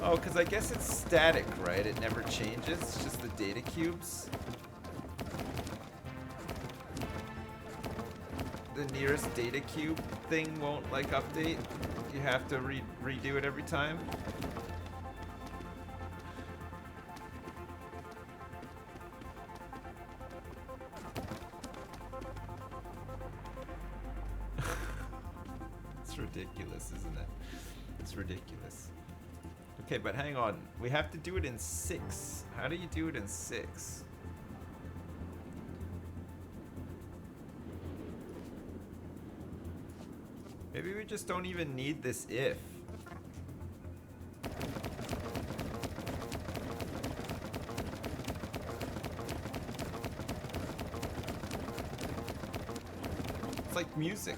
Oh, because I guess it's static, right? It never changes. It's just the data cubes. The nearest data cube thing won't like update. You have to redo it every time. It's ridiculous, isn't it? It's ridiculous. Okay, but hang on. We have to do it in 6. How do you do it in 6? Maybe we just don't even need this if. It's like music.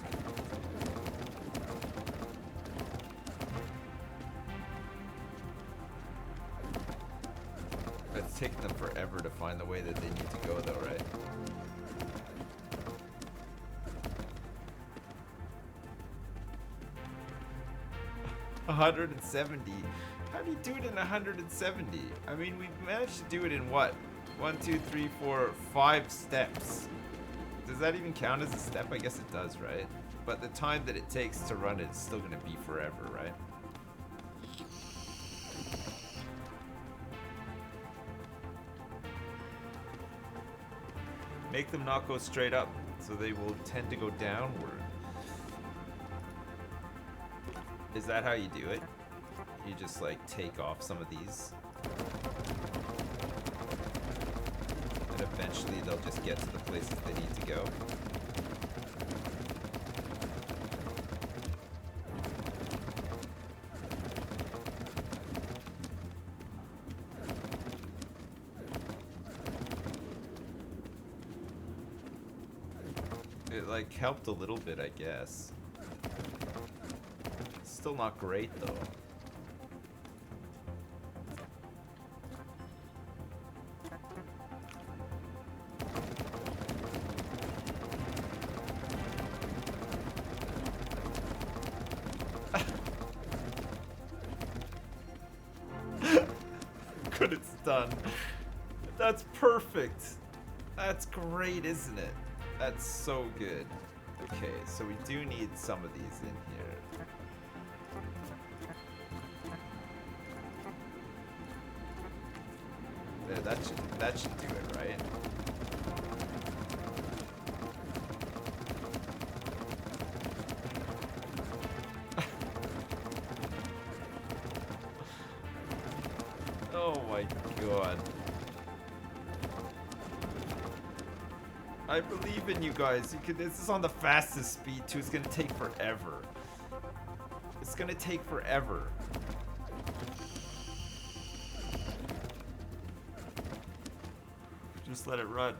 It's taking them forever to find the way that they need to go, though, right? $170. How do you do it in 170? I mean, we've managed to do it in what? 1, 2, 3, 4, 5 steps. Does that even count as a step? I guess it does, right? But the time that it takes to run it is still going to be forever, right? Make them not go straight up, so they will tend to go downward. Is that how you do it? You just like take off some of these. And eventually they'll just get to the places they need to go. It like helped a little bit, I guess. Still not great though. Good, it's done. That's perfect. That's great, isn't it? That's so good. Okay, so we do need some of these in here. There, that should do it, right? Oh my god. I believe in you guys. You can. This is on the fastest speed too. It's gonna take forever. It's gonna take forever. Just let it run.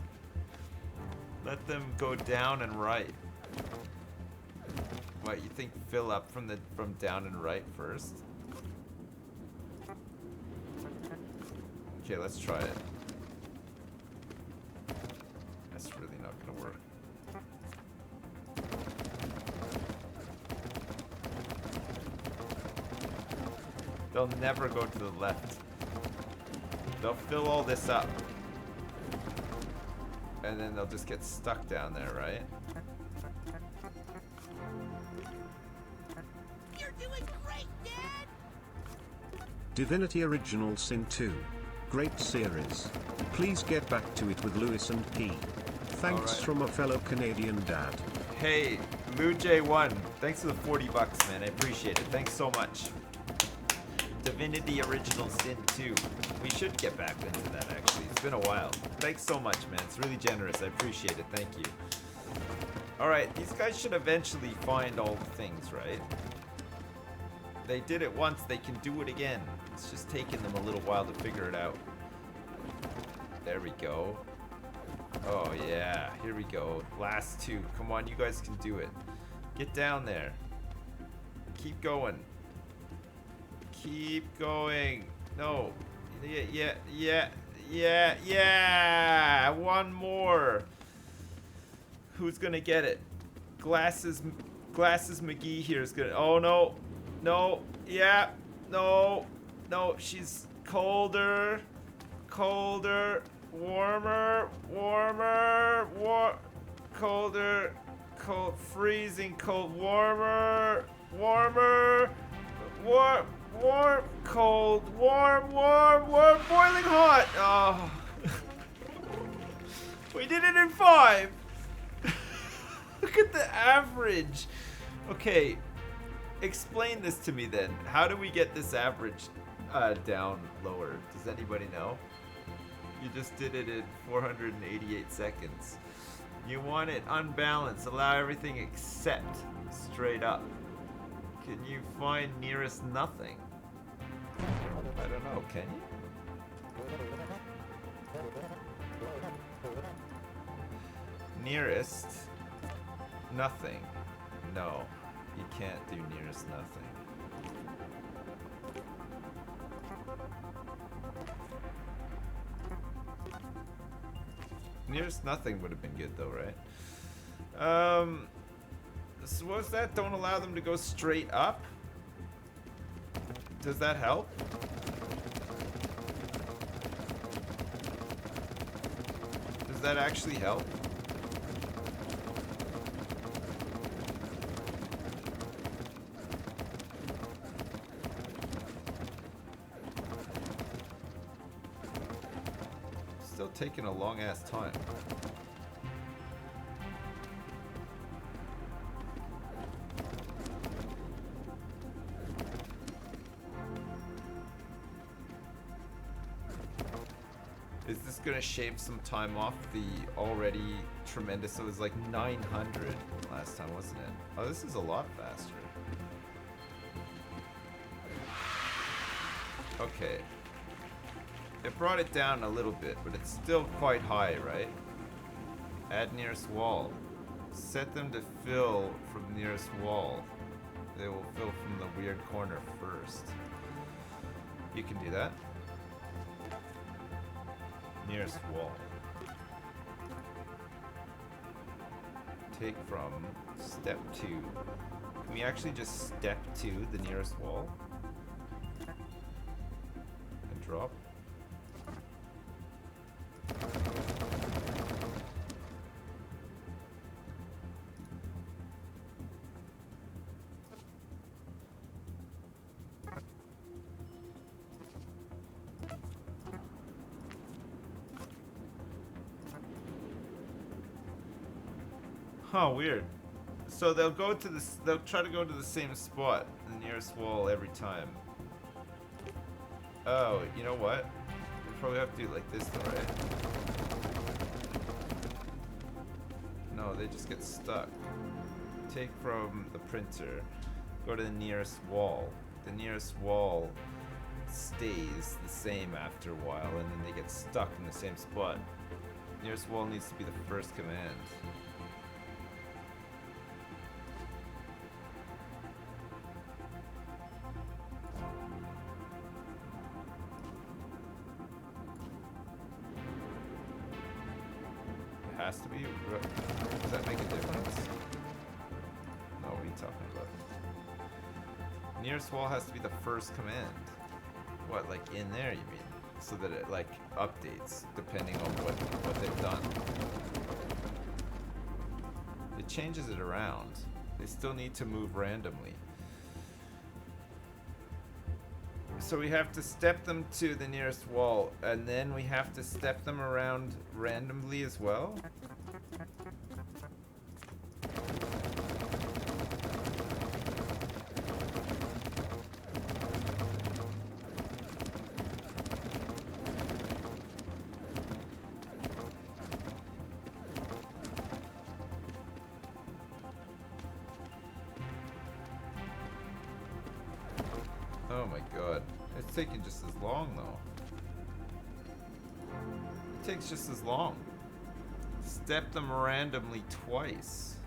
Let them go down and right. What, you think fill up from down and right first? Okay, let's try it. That's really not gonna work. They'll never go to the left. They'll fill all this up. And then they'll just get stuck down there, right? You're doing great, Dad! Divinity Original Sin 2. Great series. Please get back to it with Lewis and P. Thanks right. from a fellow Canadian dad. Hey, Lou J1, thanks for the $40, man. I appreciate it. Thanks so much. Divinity Original Sin 2. We should get back into that, actually. It's been a while. Thanks so much, man. It's really generous. I appreciate it. Thank you. Alright, these guys should eventually find all the things, right? They did it once. They can do it again. It's just taking them a little while to figure it out. There we go. Oh, yeah. Here we go. Last two. Come on, you guys can do it. Get down there. Keep going. Keep going. No. Yeah. One more. Who's gonna get it? Glasses McGee here is gonna. Oh no. No. Yeah. No. No, she's colder, colder, warmer, warmer, colder, cold, freezing cold, warmer, warmer, warm, cold, warm, boiling hot. Oh. We did it in 5. Look at the average. Okay, explain this to me then. How do we get this average down lower? Does anybody know? You just did it in 488 seconds. You want it unbalanced. Allow everything except straight up. Can you find nearest nothing? I don't know. Can you? Nearest nothing. No, you can't do nearest nothing. Nearest nothing would have been good though, right? So what's that? Don't allow them to go straight up? Does that help? Does that actually help? Still taking a long ass time. Is this gonna shave some time off the already tremendous? So it was like 900 last time, wasn't it? Oh, this is a lot faster. Okay. It brought it down a little bit, but it's still quite high, right? Add nearest wall. Set them to fill from nearest wall. They will fill from the weird corner first. You can do that. Nearest wall. Take from step 2. Can we actually just step to the nearest wall? And drop. Huh, weird. So they'll go to this. They'll try to go to the same spot, the nearest wall every time. Oh, you know what? We probably have to do it like this, though, right? No, they just get stuck. Take from the printer. Go to the nearest wall. The nearest wall stays the same after a while, and then they get stuck in the same spot. Nearest wall needs to be the first command. Has to be. Does that make a difference? No, what are you talking about? Nearest wall has to be the first command. What, like in there, you mean? So that it like updates depending on what they've done. It changes it around. They still need to move randomly. So we have to step them to the nearest wall, and then we have to step them around randomly as well? Oh my god. It's taking just as long though. It takes just as long. Step them randomly twice.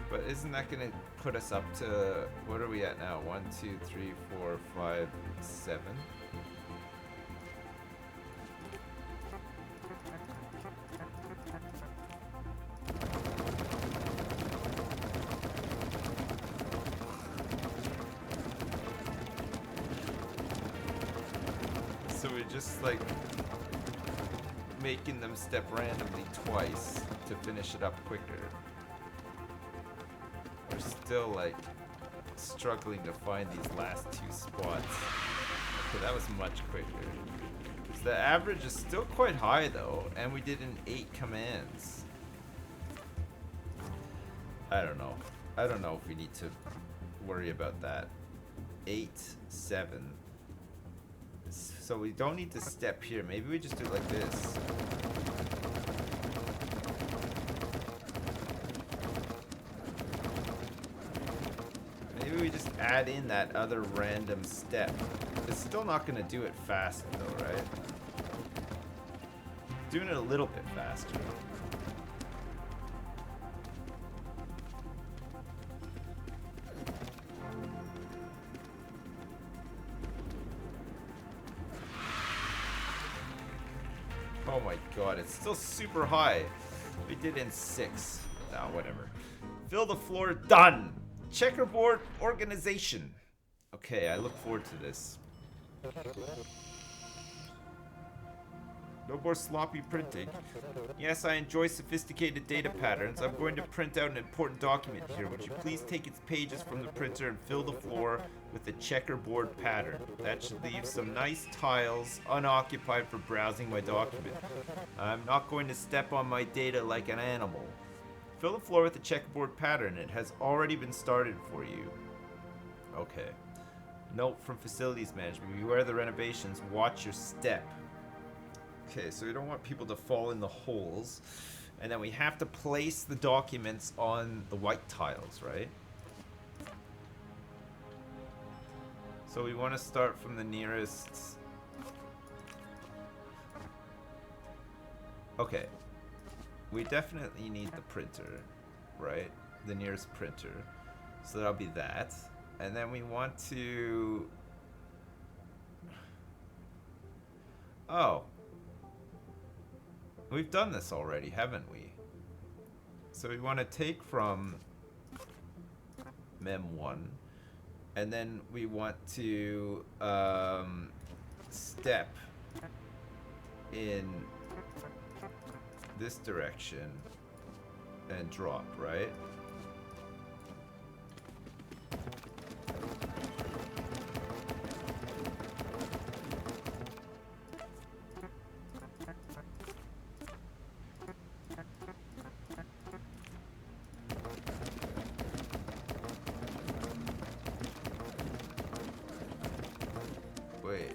But isn't that gonna put us up to, what are we at now? 1, 2, 3, 4, 5, 7? we're just like making them step randomly twice to finish it up quicker. We're still like struggling to find these last two spots. Okay, that was much quicker. The average is still quite high though, and we did in 8 commands. I don't know. I don't know if we need to worry about that. 8, 7. So we don't need to step here. Maybe we just do it like this. Maybe we just add in that other random step. It's still not going to do it fast though, right? Doing it a little bit faster. Oh my god, it's still super high. We did in 6. Oh, whatever. Fill the floor, done! Checkerboard organization. Okay, I look forward to this. No more sloppy printing. Yes, I enjoy sophisticated data patterns. I'm going to print out an important document here. Would you please take its pages from the printer and fill the floor with the checkerboard pattern? That should leave some nice tiles unoccupied for browsing my document. I'm not going to step on my data like an animal. Fill the floor with the checkerboard pattern. It has already been started for you. Okay. Note from facilities management. Beware the renovations. Watch your step. Okay, so we don't want people to fall in the holes. And then we have to place the documents on the white tiles, right? So we want to start from the nearest... Okay. We definitely need the printer, right? The nearest printer. So that'll be that. And then we want to... Oh. We've done this already, haven't we? So we want to take from mem1, and then we want to step in this direction and drop, right? Wait.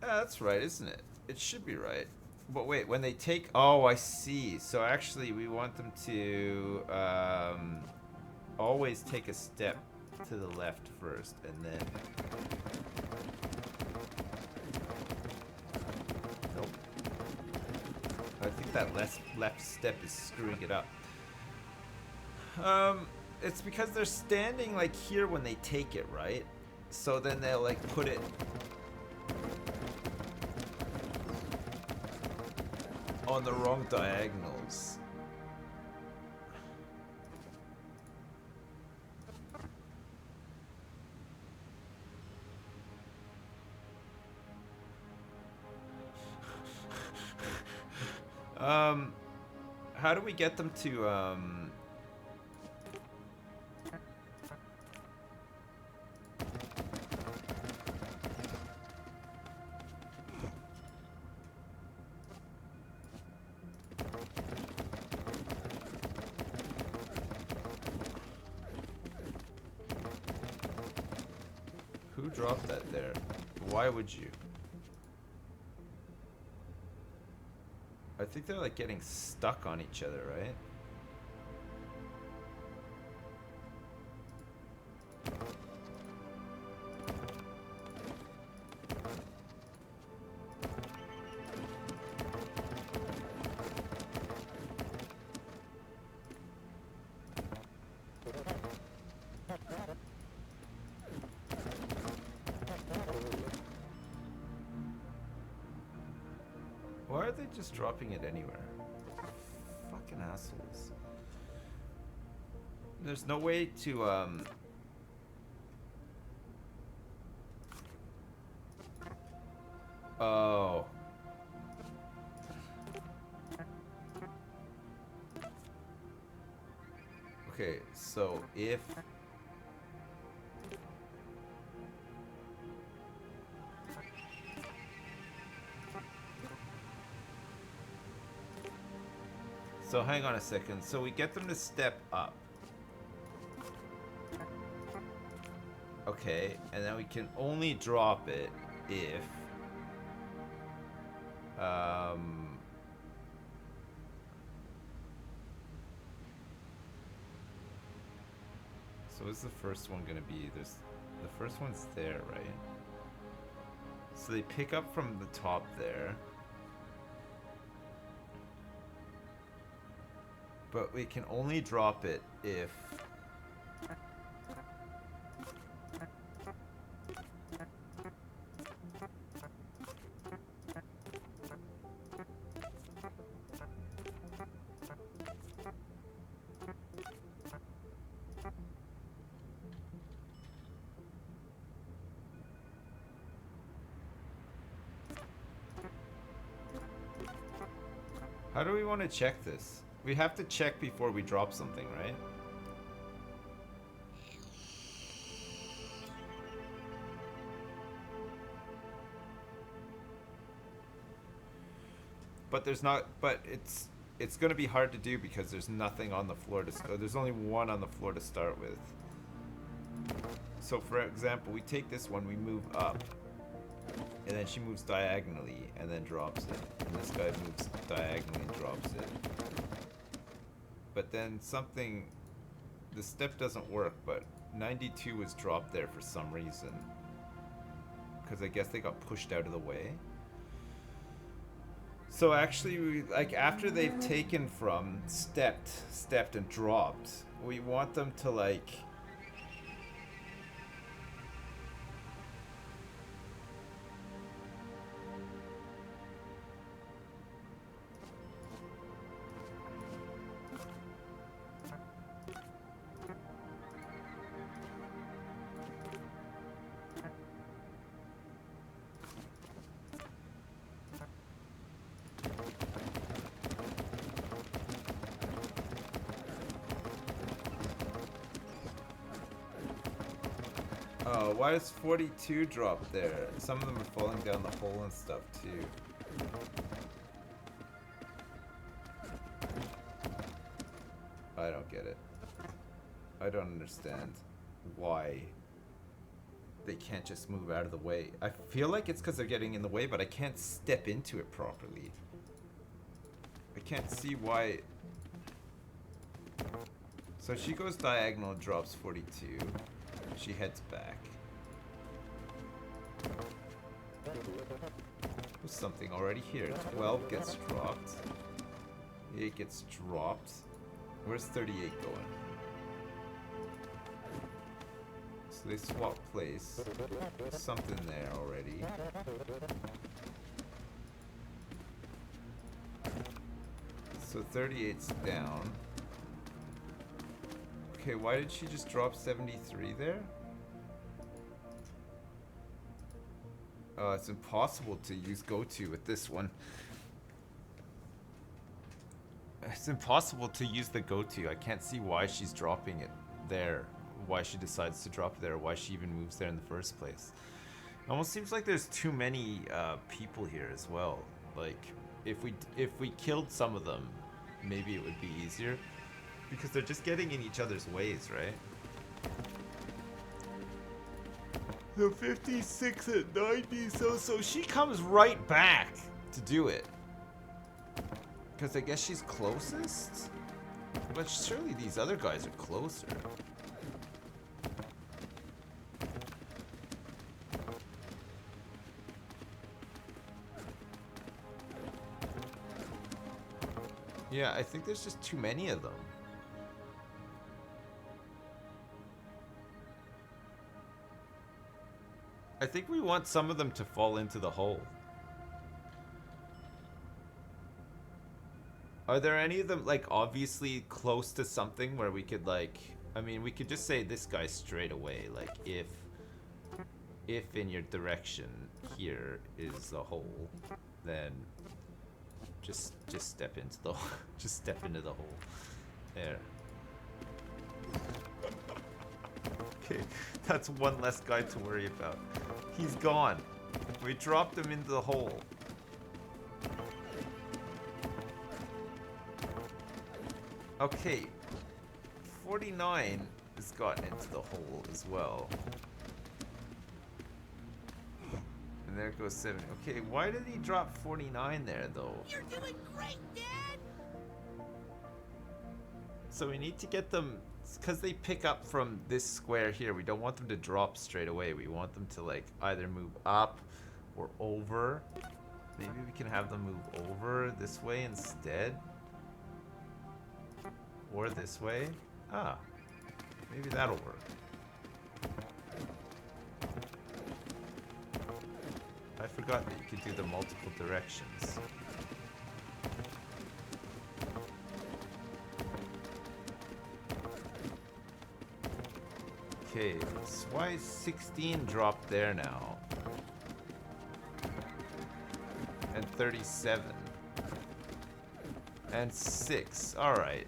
That's right, isn't it? It should be right. But wait, when they take... Oh, I see. So actually, we want them to always take a step to the left first, and then... Nope. I think that left step is screwing it up. It's because they're standing like here when they take it, right? So then they'll like put it on the wrong diagonals. How do we get them to Who dropped that there? Why would you? I think they're like getting stuck on each other, right? Why are they just dropping it anywhere? Fucking assholes. There's no way to Oh. Okay, so if... So hang on a second. So we get them to step up. Okay, and then we can only drop it if... So what's the first one gonna be? There's... The first one's there, right? So they pick up from the top there. But we can only drop it if... How do we want to check this? We have to check before we drop something, right? But there's not, but it's going to be hard to do because there's nothing on the floor to start. There's only one on the floor to start with. So for example, we take this one, we move up, and then she moves diagonally and then drops it. And this guy moves diagonally and drops it. But then something, the step doesn't work, but 92 was dropped there for some reason. Because I guess they got pushed out of the way. So actually, like after they've taken from, stepped and dropped, we want them to like... Oh, why does 42 drop there? Some of them are falling down the hole and stuff too. I don't get it. I don't understand why they can't just move out of the way. I feel like it's because they're getting in the way, but I can't step into it properly. I can't see why. So she goes diagonal, drops 42. She heads back. There's something already here. 12 gets dropped. 8 gets dropped. Where's 38 going? So they swap place. There's something there already. So 38's down. Okay, why did she just drop 73 there? It's impossible to use go-to with this one. It's impossible to use the go-to. I can't see why she's dropping it there. Why she decides to drop it there. Why she even moves there in the first place. It almost seems like there's too many people here as well. Like, if we killed some of them, maybe it would be easier. Because they're just getting in each other's ways, right? The 56 at 90, so she comes right back to do it. Because I guess she's closest? But surely these other guys are closer. Yeah, I think there's just too many of them. I think we want some of them to fall into the hole. Are there any of them, like, obviously close to something where we could, like... I mean, we could just say this guy straight away. Like, if if in your direction here is a hole, then just step into the just step into the hole. There. Okay, that's one less guy to worry about. He's gone. We dropped him into the hole. Okay, 49 has gotten into the hole as well. And there goes 7. Okay, why did he drop 49 there though? You're doing great, Dad! So we need to get them, because they pick up from this square here. We don't want them to drop straight away. We want them to like either move up or over. Maybe we can have them move over this way instead. Or this way. Ah, maybe that'll work. I forgot that you could do the multiple directions. Okay, so why is 16 dropped there now? And 37. And 6. Alright.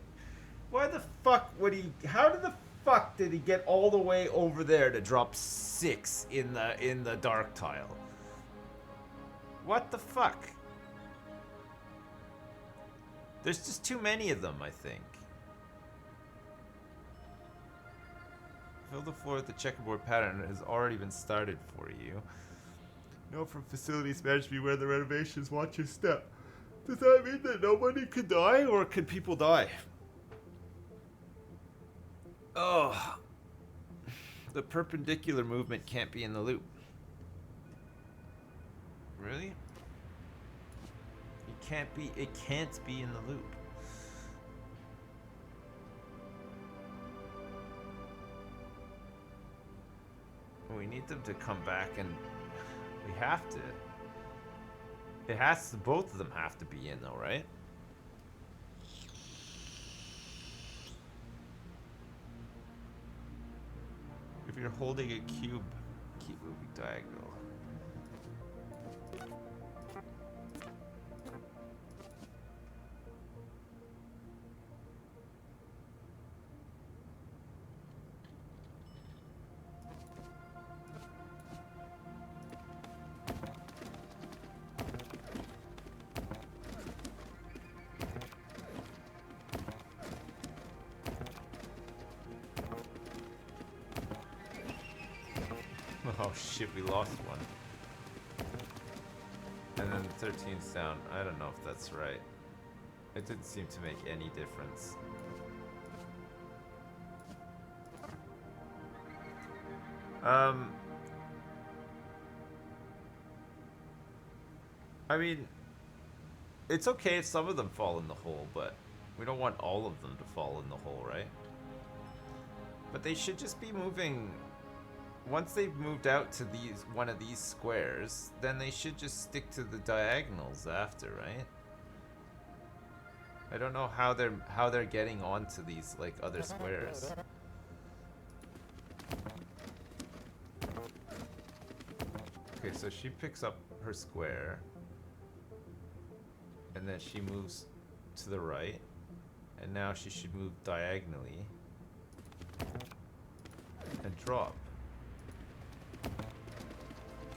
Why the fuck would he... How did the fuck did he get all the way over there to drop 6 in the dark tile? What the fuck? There's just too many of them, I think. Fill the floor with the checkerboard pattern has already been started for you. Note from facilities management beware the renovations. Watch your step. Does that mean that nobody could die, or could people die? Oh. The perpendicular movement can't be in the loop. Really? It can't be in the loop. We need them to come back, and we have to. It has to, both of them have to be in though, right? If you're holding a cube, keep moving diagonal. Oh shit, we lost one. And then the 13's down. I don't know if that's right. It didn't seem to make any difference. I mean, it's okay if some of them fall in the hole, but we don't want all of them to fall in the hole, right? But they should just be moving. Once they've moved out to one of these squares, then they should just stick to the diagonals after, right? I don't know how they're getting onto these like other squares. Okay, so she picks up her square, and then she moves to the right, and now she should move diagonally and drop.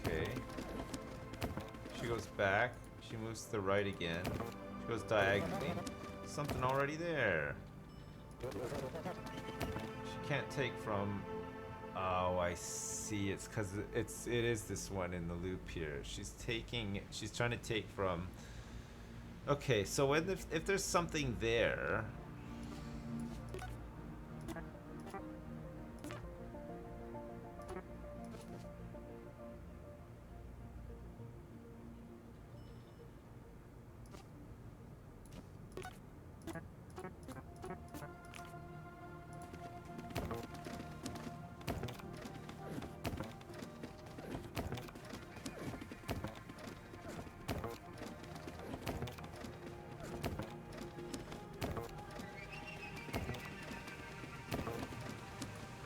Okay. She goes back. She moves to the right again. She goes diagonally. Something already there. She can't take from... Oh, I see. It's because it is this one in the loop here. She's trying to take from... Okay, so if there's something there...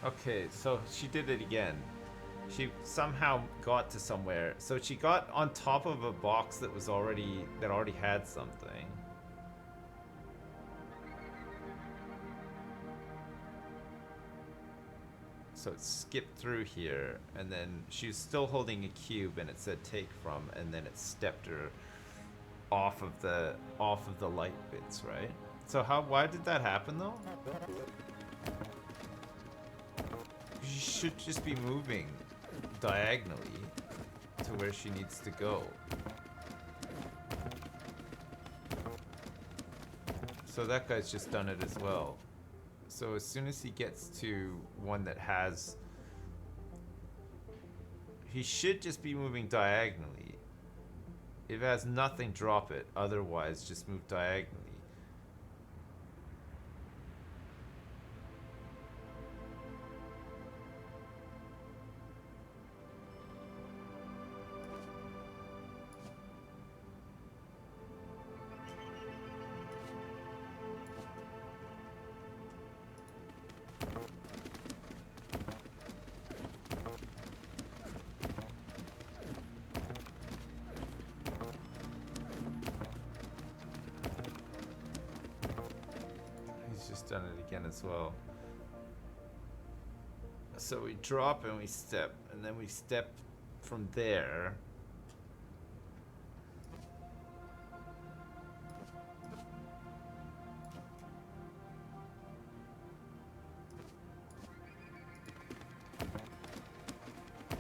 Okay, so she did it again. She somehow got to somewhere. So she got on top of a box that was already had something. So it skipped through here, and then she was still holding a cube, and it said take from, and then it stepped her off of the light bits, right? So why did that happen though? She should just be moving diagonally to where she needs to go. So that guy's just done it as well. So as soon as he gets to one that has... He should just be moving diagonally. If it has nothing, drop it. Otherwise, just move diagonally. Done it again as well. So we drop and we step, and then we step from there.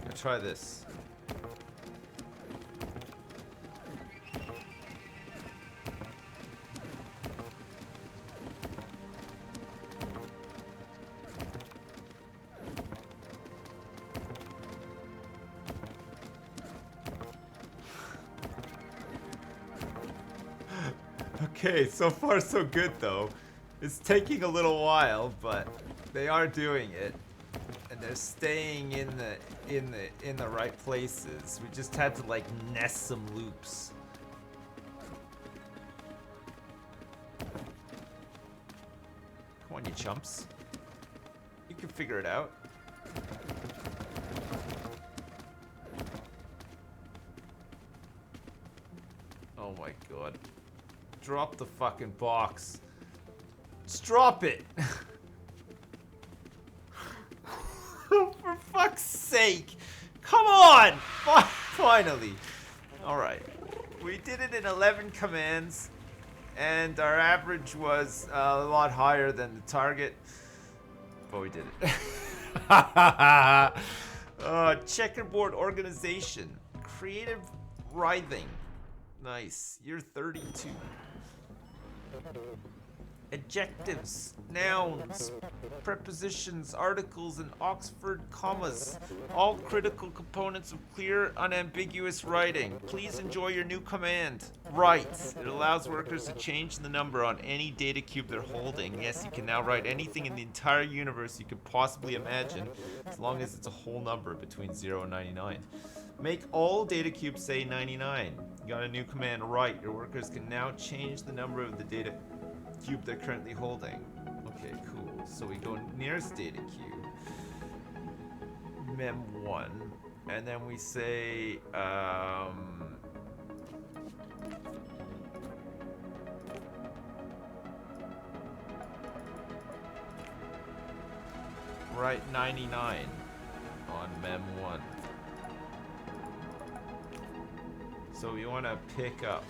I'll try this. Okay, so far so good though. It's taking a little while, but they are doing it, and they're staying in the right places. We just had to like nest some loops. Come on, you chumps. You can figure it out. Oh my god. Drop the fucking box. Just drop it. For fuck's sake. Come on. Finally. Alright. We did it in 11 commands. And our average was a lot higher than the target. But we did it. Checkerboard organization. Creative writhing. Nice. You're 32. Adjectives, nouns, prepositions, articles, and Oxford commas. All critical components of clear, unambiguous writing. Please enjoy your new command. Write. It allows workers to change the number on any data cube they're holding. Yes, you can now write anything in the entire universe you could possibly imagine, as long as it's a whole number between 0 and 99. Make all data cubes say 99. You got a new command, write. Your workers can now change the number of the data cube they're currently holding. Okay, cool. So we go nearest data cube, mem1, and then we say, write 99 on mem1. So we want to pick up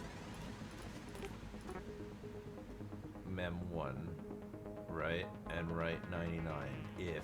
mem1, right, and write 99 if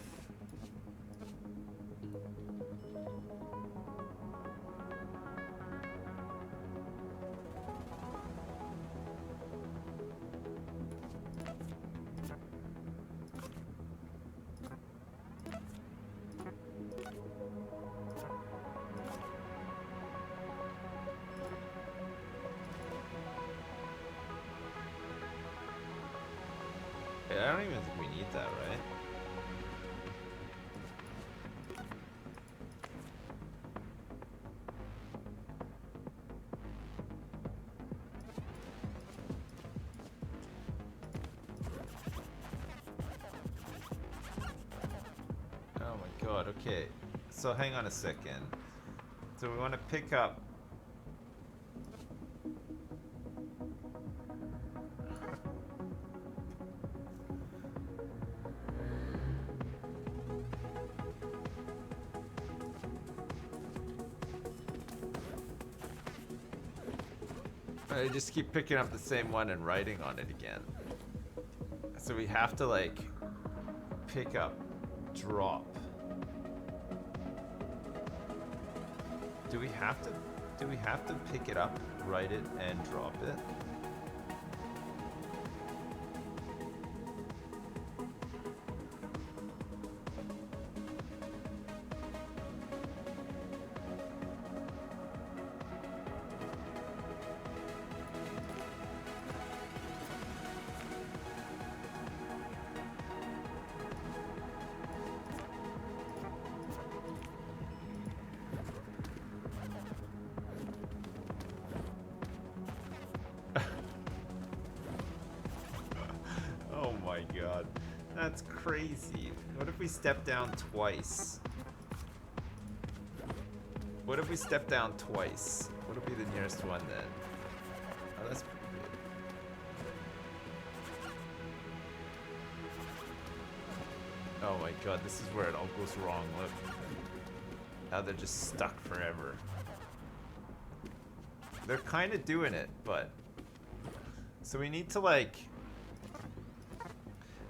I don't even think we need that, right? Oh my god, okay. So hang on a second. So we want to pick up. I just keep picking up the same one and writing on it again. So we have to like pick up, drop. Do we have to pick it up, write it, and drop it? That's crazy. What if we step down twice? What if we step down twice? What'll be the nearest one then? Oh, that's pretty good. Oh my god, this is where it all goes wrong. Look. Now they're just stuck forever. They're kind of doing it, but... So we need to like...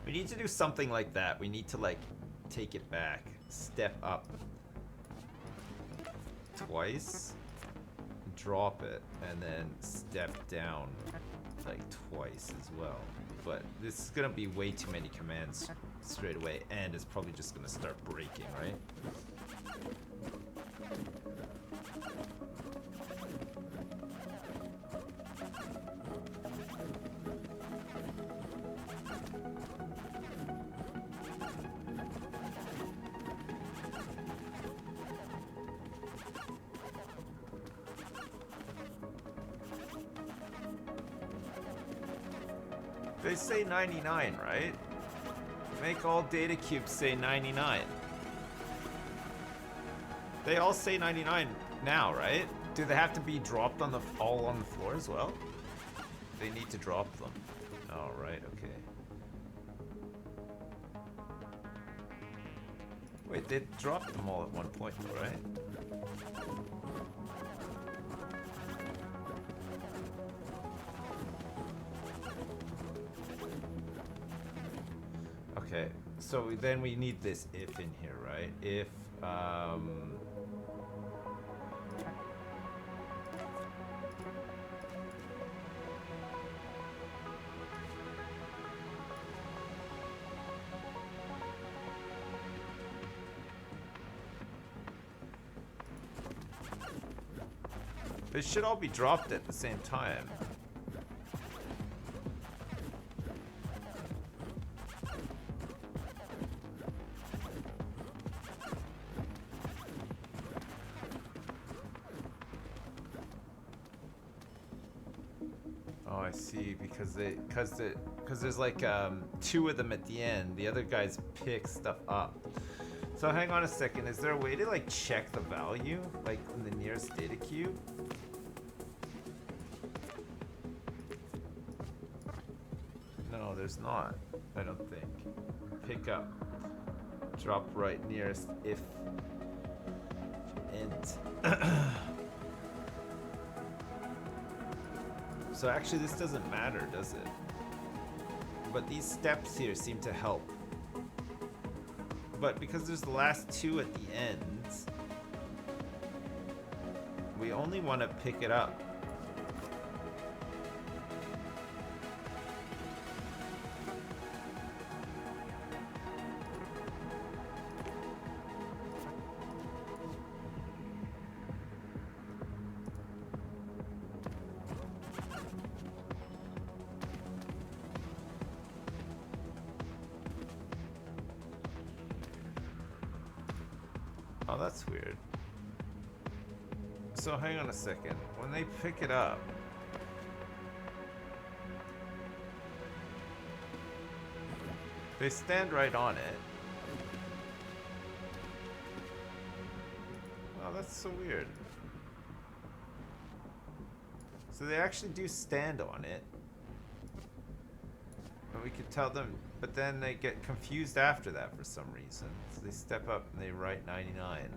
We need to do something like that. We need to like take it back, step up twice, drop it, and then step down like twice as well. But this is gonna be way too many commands straight away, and it's probably just gonna start breaking, right? They say 99, right? Make all data cubes say 99. They all say 99 now, right? Do they have to be dropped on the all on the floor as well? They need to drop them. Oh, right, okay. Wait, they dropped them all at one point, though, right? Okay, so then we need this if in here, right? If, they should all be dropped at the same time. Oh, I see. Because there's like two of them at the end. The other guys pick stuff up. So hang on a second. Is there a way to like check the value, like in the nearest data cube? No, there's not. I don't think. Pick up. Drop right nearest if. And. So actually this doesn't matter, does it? But these steps here seem to help. But because there's the last two at the end, we only want to pick it up. Oh, that's weird. So hang on a second. When they pick it up, they stand right on it. That's so weird. So they actually do stand on it. And we could tell them, but then they get confused after that for some reason. So they step up and they write 99.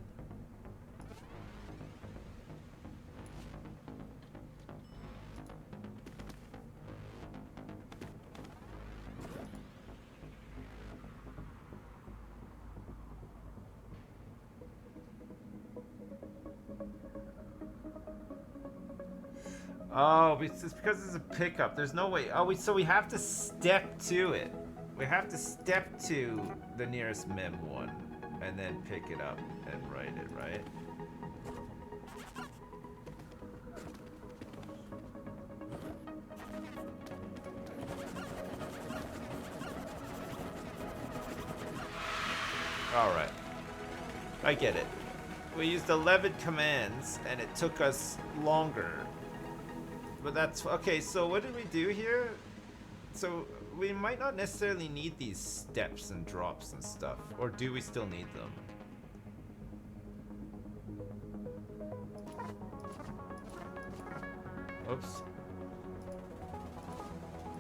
Oh, it's because it's a pickup. There's no way. Oh, so we have to step to it. We have to step to the nearest mem1 and then pick it up and write it, right? All right. I get it. We used 11 commands and it took us longer. But that's okay. So what did we do here? So we might not necessarily need these steps and drops and stuff, or do we still need them? Oops.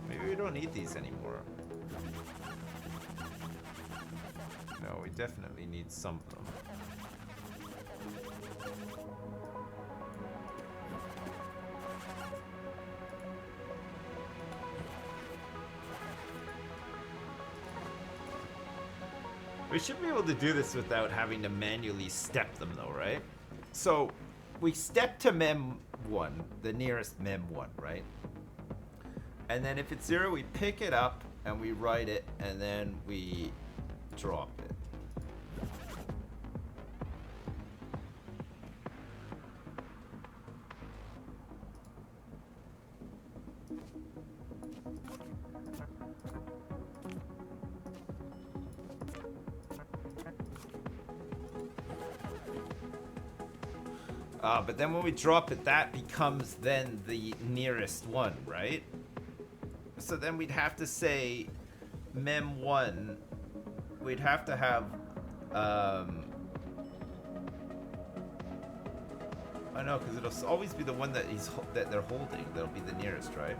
Maybe we don't need these anymore. No, we definitely need some of them. We should be able to do this without having to manually step them though, right? So we step to mem1, the nearest mem1, right? And then if it's 0, we pick it up and we write it and then we drop it. But then when we drop it, that becomes then the nearest one, right? So then we'd have to say mem1. We'd have to have I know, because it'll always be the one that that they're holding. That'll be the nearest, right?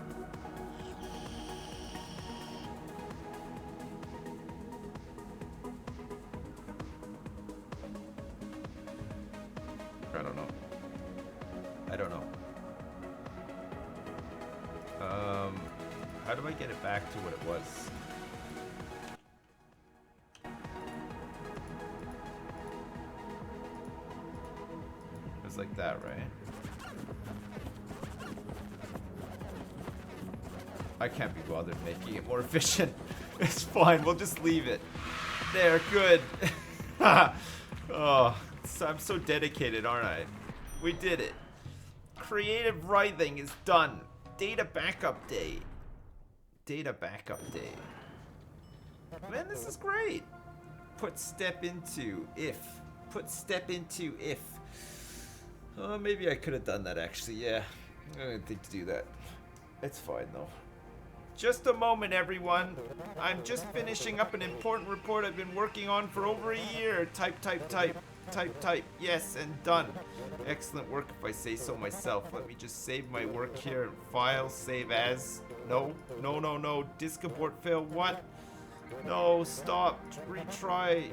I don't know. I don't know. How do I get it back to what it was? It was like that, right? I can't be bothered making it more efficient. It's fine, we'll just leave it. There, good. Oh, I'm so dedicated, aren't I? We did it. Creative writing is done. Data backup day. Data backup day. Man, this is great. Put step into if. Put step into if. Oh, maybe I could have done that actually. Yeah, I didn't think to do that. It's fine though. Just a moment, everyone. I'm just finishing up an important report I've been working on for over a year. Type, type, type. Type, type. Yes, and done. Excellent work if I say so myself. Let me just save my work here. File, save as. No, no, no, no. Disk abort fail. What? No, stop. Retry.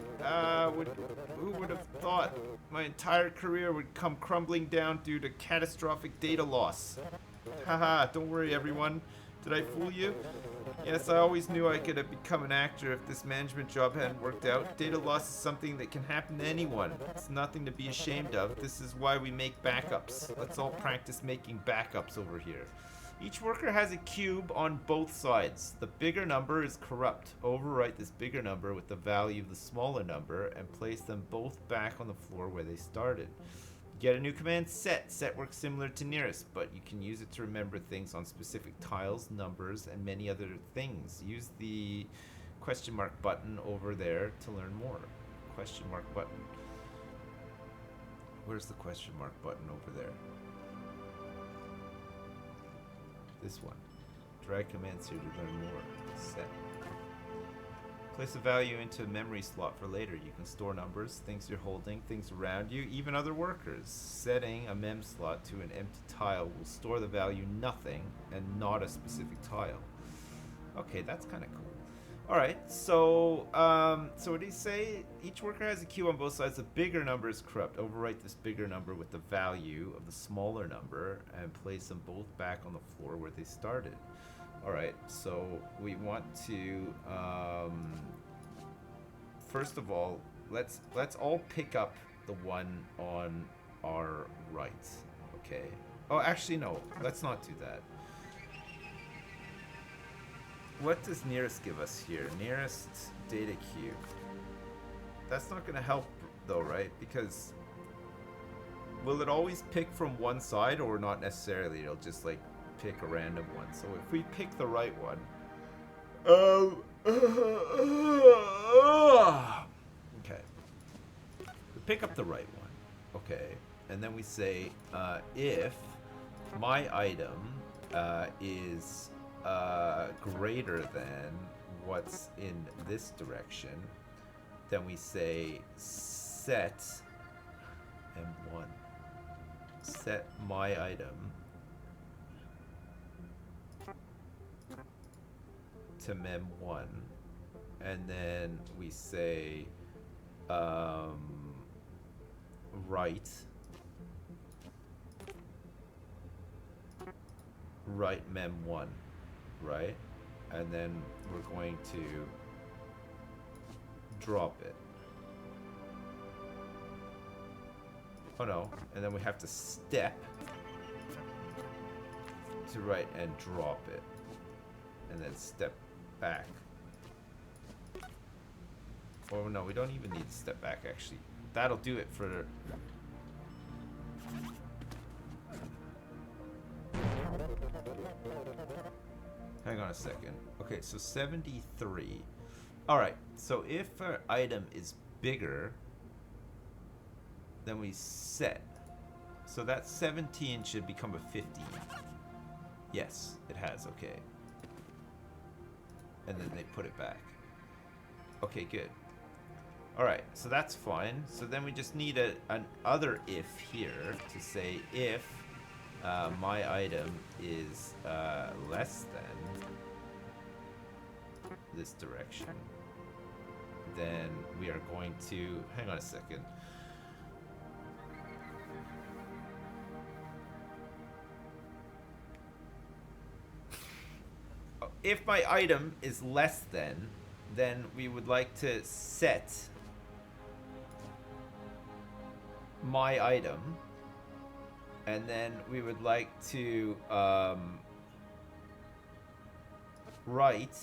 Who would have thought my entire career would come crumbling down due to catastrophic data loss? Haha, don't worry, everyone. Did I fool you? Yes, I always knew I could have become an actor if this management job hadn't worked out. Data loss is something that can happen to anyone. It's nothing to be ashamed of. This is why we make backups. Let's all practice making backups over here. Each worker has a cube on both sides. The bigger number is corrupt. Overwrite this bigger number with the value of the smaller number and place them both back on the floor where they started. Get a new command, set. Set works similar to nearest, but you can use it to remember things on specific tiles, numbers, and many other things. Use the question mark button over there to learn more. Question mark button. Where's the question mark button over there? This one. Drag commands here to learn more. Set. Place a value into a memory slot for later. You can store numbers, things you're holding, things around you, even other workers. Setting a mem slot to an empty tile will store the value nothing and not a specific tile. Okay, that's kind of cool. All right, so what do you say? Each worker has a queue on both sides. The bigger number is corrupt. Overwrite this bigger number with the value of the smaller number and place them both back on the floor where they started. All right, so we want to first of all, let's all pick up the one on our right. Okay. Oh, actually no. Let's not do that. What does nearest give us here? Nearest data queue. That's not going to help though, right? Because will it always pick from one side or not necessarily? It'll just like pick a random one. So if we pick the right one, okay, we pick up the right one, okay, and then we say if my item is greater than what's in this direction, then we say set M1, set my item to mem1, and then we say write mem1, right? And then we're going to drop it. Oh no, and then we have to step to write and drop it, and then step back. Oh no, we don't even need to step back actually. That'll do it for... Hang on a second. Okay, so 73. Alright, so if our item is bigger, then we set. So that 17 should become a 15. Yes, it has, okay. And then they put it back. Okay, good. Alright, so that's fine. So then we just need an other if here to say if my item is less than this direction, then we are going to... Hang on a second. If my item is less than, then we would like to set my item, and then we would like to write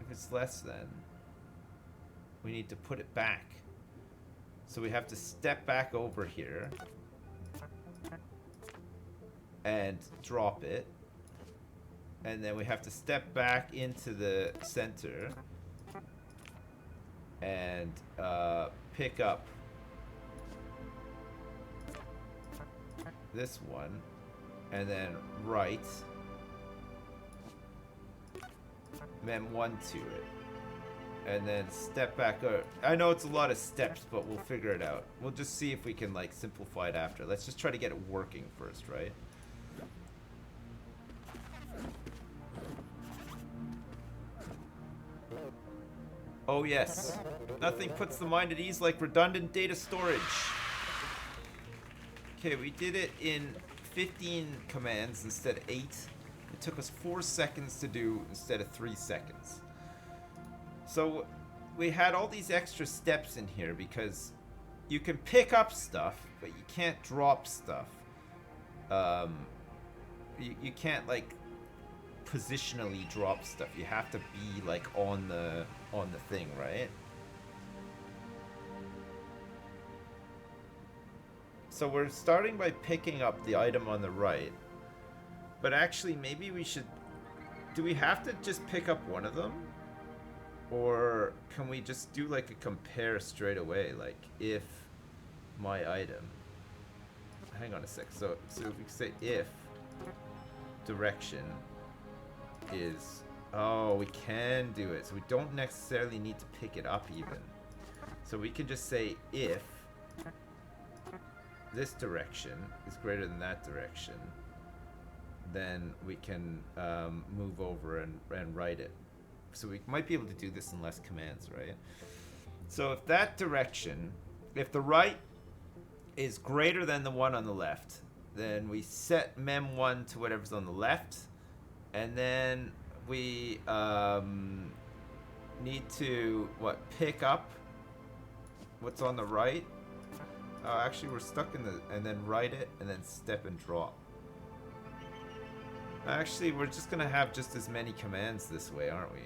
if it's less than, we need to put it back. So we have to step back over here and drop it, and then we have to step back into the center and pick up this one, and then write mem1 to it, and then step back up. I know it's a lot of steps, but we'll figure it out. We'll just see if we can like simplify it after. Let's just try to get it working first, right? Oh yes, nothing puts the mind at ease like redundant data storage. Okay, we did it in 15 commands instead of 8. It took us 4 seconds to do instead of 3 seconds. So we had all these extra steps in here because you can pick up stuff, but you can't drop stuff. You can't like positionally drop stuff. You have to be like on the thing, right? So we're starting by picking up the item on the right, but actually maybe we should... Do we have to just pick up one of them? Or can we just do like a compare straight away? Like if my item... Hang on a sec. So if we say if direction is... Oh, we can do it. So we don't necessarily need to pick it up even. So we can just say if this direction is greater than that direction, then we can move over and write it. So we might be able to do this in less commands, right? So if that direction, if the right is greater than the one on the left, then we set mem1 to whatever's on the left, and then we need to, pick up what's on the right. Actually, we're stuck in the, and then write it, and then step and drop. Actually, we're just gonna have just as many commands this way, aren't we?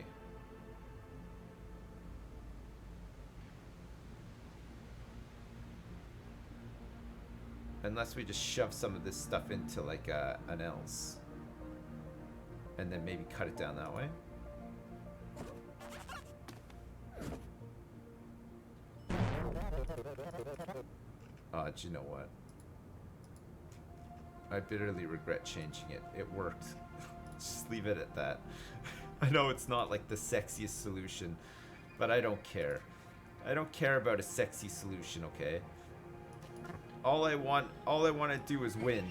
Unless we just shove some of this stuff into like an else. And then maybe cut it down that way. Do you know what? I bitterly regret changing it. It worked. Just leave it at that. I know it's not like the sexiest solution, but I don't care. I don't care about a sexy solution, okay? All I want to do is win.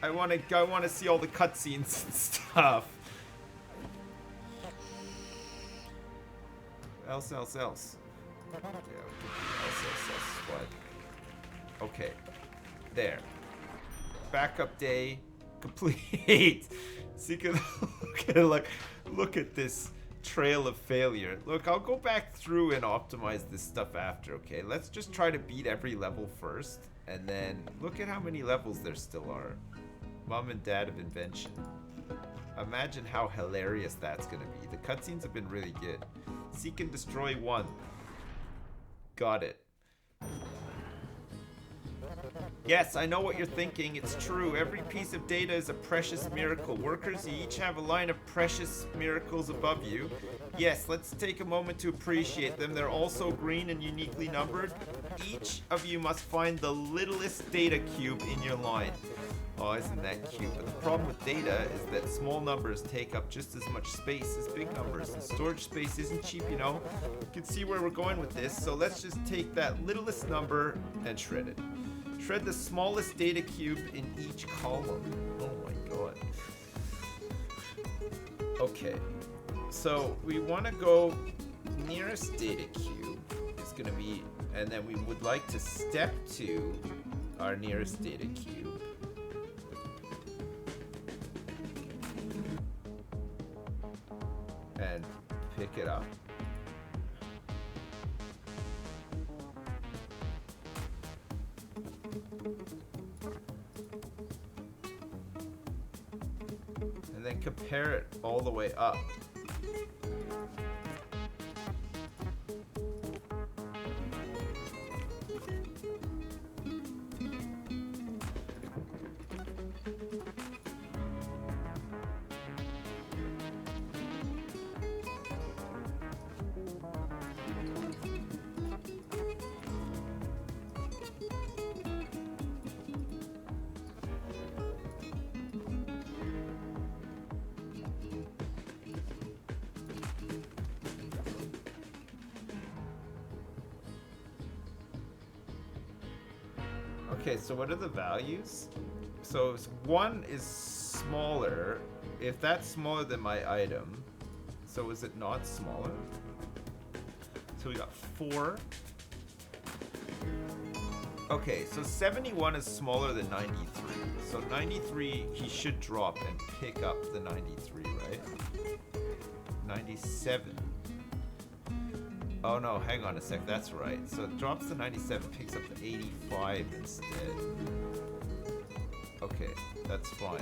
I want to see all the cutscenes and stuff. Else. Yeah, we can do else. What? Okay. There. Backup day complete. See, look at this trail of failure. Look, I'll go back through and optimize this stuff after, okay? Let's just try to beat every level first, and then look at how many levels there still are. Mom and Dad of Invention. Imagine how hilarious that's gonna be. The cutscenes have been really good. Seek and destroy 1. Got it. Yes, I know what you're thinking. It's true. Every piece of data is a precious miracle. Workers, you each have a line of precious miracles above you. Yes, let's take a moment to appreciate them. They're all so green and uniquely numbered. Each of you must find the littlest data cube in your line. Oh, isn't that cute? But the problem with data is that small numbers take up just as much space as big numbers, and storage space isn't cheap, you know? You can see where we're going with this, so let's just take that littlest number and shred it. Shred the smallest data cube in each column. Oh my god. Okay, so we want to go nearest data cube is going to be, and then we would like to step to our nearest data cube. And pick it up. And then compare it all the way up. Okay, so what are the values? So 1 is smaller. If that's smaller than my item, so is it not smaller? So we got 4. Okay, so 71 is smaller than 93. So 93, he should drop and pick up the 93, right? 97. Oh no, hang on a sec, that's right. So it drops to 97, picks up to 85 instead. Okay, that's fine.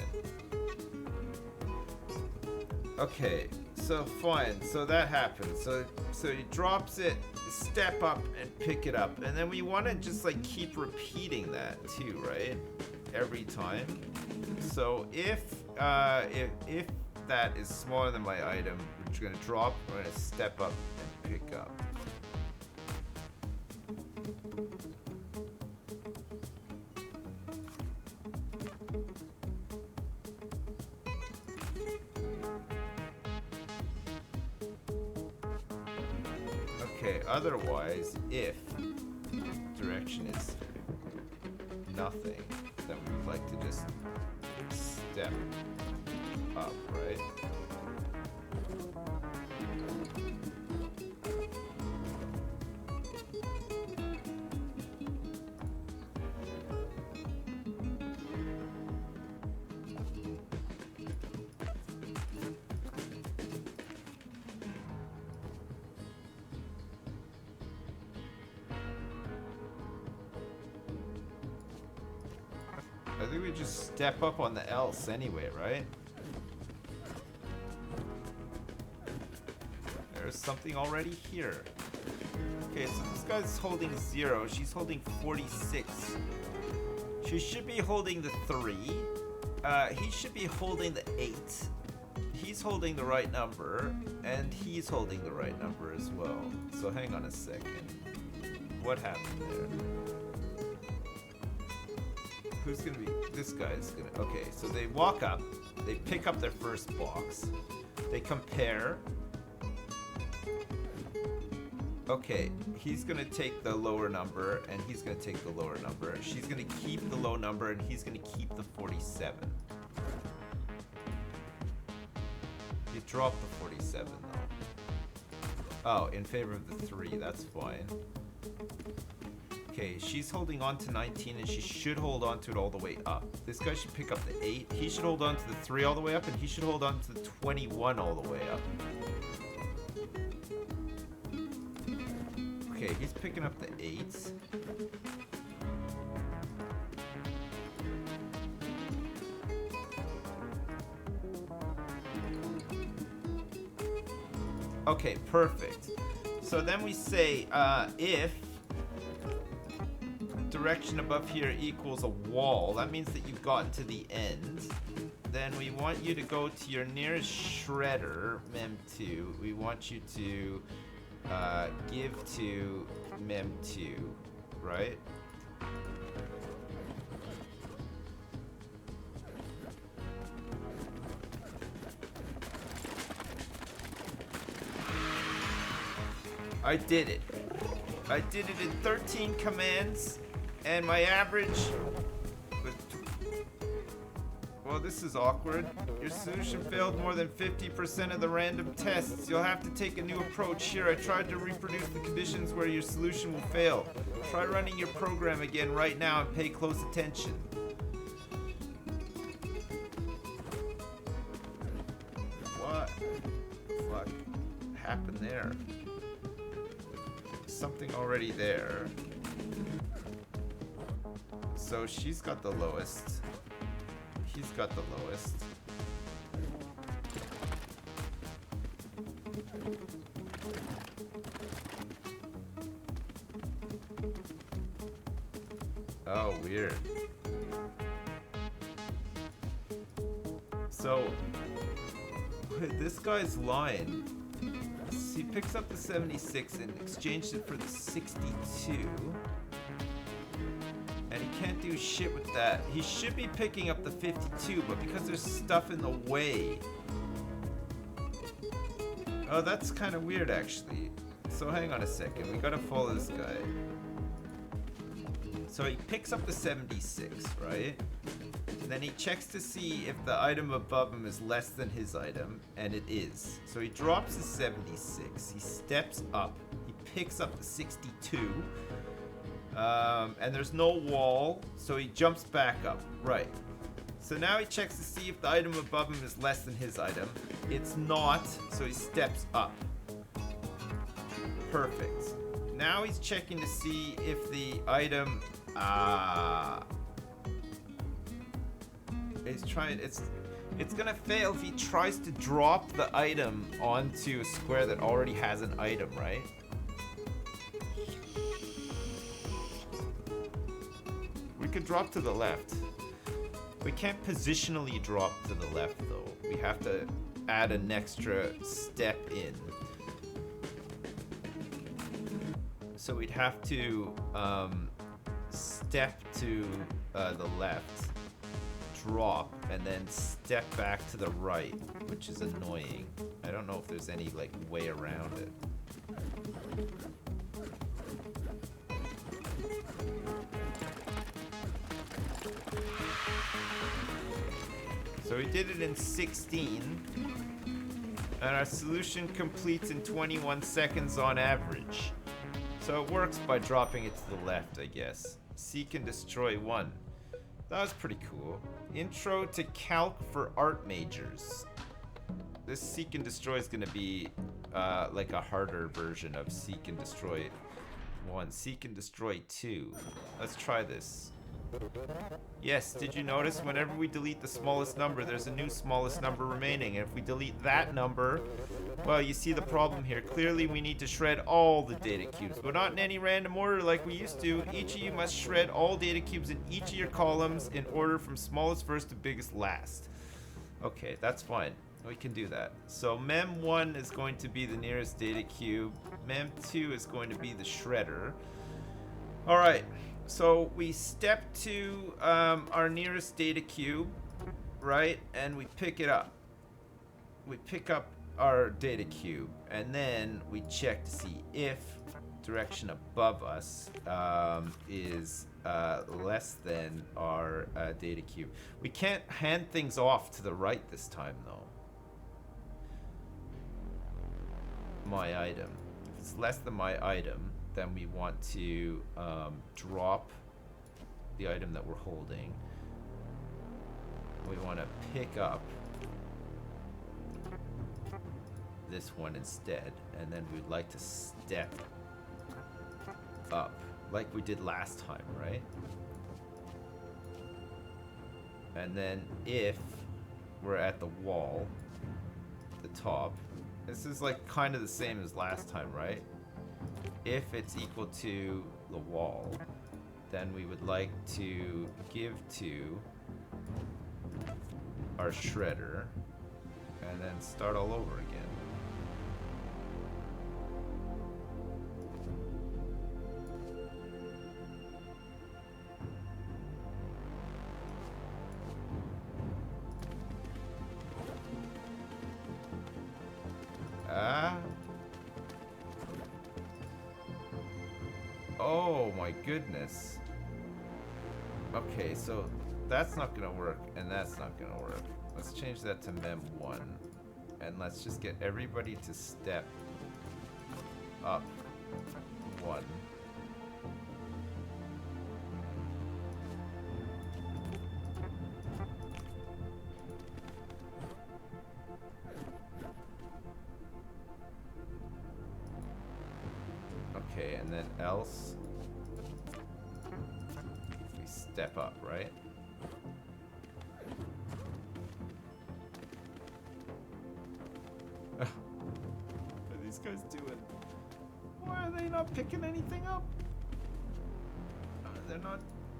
Okay, so fine, so that happens. So he drops it, step up, and pick it up. And then we want to just like keep repeating that too, right? Every time. So if that is smaller than my item, we're gonna drop, we're gonna step up and pick up. Okay, otherwise, if direction is nothing, then we'd like to just step up, right? I think we just step up on the else anyway, right? There's something already here. Okay, so this guy's holding 0. She's holding 46. She should be holding the 3. He should be holding the 8. He's holding the right number, and he's holding the right number as well. So hang on a second. What happened there? Who's gonna be? This guy's gonna. Okay, so they walk up, they pick up their first box, they compare. Okay, he's gonna take the lower number, and he's gonna take the lower number. She's gonna keep the low number, and he's gonna keep the 47. You drop the 47 though. Oh, in favor of the 3, that's fine. Okay, she's holding on to 19, and she should hold on to it all the way up. This guy should pick up the 8. He should hold on to the 3 all the way up, and he should hold on to the 21 all the way up. Okay, he's picking up the 8. Okay, perfect. So then we say, if direction above here equals a wall, that means that you've gotten to the end. Then we want you to go to your nearest shredder, mem2. We want you to give to mem2, right? I did it. I did it in 13 commands. And my average was... Well, this is awkward. Your solution failed more than 50% of the random tests. You'll have to take a new approach here. I tried to reproduce the conditions where your solution will fail. Try running your program again right now and pay close attention. What the fuck happened there? Something already there. So she's got the lowest. He's got the lowest. Oh, weird. So this guy's lying. He picks up the 76 and exchanged it for the 62. And he can't do shit with that. He should be picking up the 52, but because there's stuff in the way. Oh, that's kind of weird, actually. So hang on a second. We gotta follow this guy. So he picks up the 76, right? And then he checks to see if the item above him is less than his item, and it is. So he drops the 76. He steps up. He picks up the 62. And there's no wall, so he jumps back up. Right. So now he checks to see if the item above him is less than his item. It's not, so he steps up. Perfect. Now he's checking to see if the item... He's trying... It's gonna fail if he tries to drop the item onto a square that already has an item, right? We could drop to the left. We can't positionally drop to the left, though. We have to add an extra step in. So we'd have to step to the left, drop, and then step back to the right, which is annoying. I don't know if there's any like way around it. So we did it in 16, and our solution completes in 21 seconds on average. So it works by dropping it to the left, I guess. Seek and destroy 1. That was pretty cool. Intro to calc for art majors. This seek and destroy is gonna be like a harder version of seek and destroy 1. Seek and destroy 2. Let's try this. Yes, did you notice whenever we delete the smallest number, there's a new smallest number remaining? And if we delete that number, well, you see the problem here. Clearly, we need to shred all the data cubes, but not in any random order like we used to. Each of you must shred all data cubes in each of your columns in order from smallest first to biggest last. Okay, that's fine. We can do that. So mem1 is going to be the nearest data cube. Mem2 is going to be the shredder. All right. So we step to our nearest data cube, right? And we pick it up. We pick up our data cube, and then we check to see if direction above us is less than our data cube. We can't hand things off to the right this time, though. My item. If it's less than my item, then we want to drop the item that we're holding. We want to pick up this one instead, and then we'd like to step up like we did last time, right? And then if we're at the wall, the top, this is like kind of the same as last time, right? If it's equal to the wall, then we would like to give to our shredder and then start all over again. Oh my goodness. Okay, so that's not gonna work, and that's not gonna work. Let's change that to mem1, and let's just get everybody to step up 1. Okay, and then else we step up, right? What are these guys doing? Why are they not picking anything up?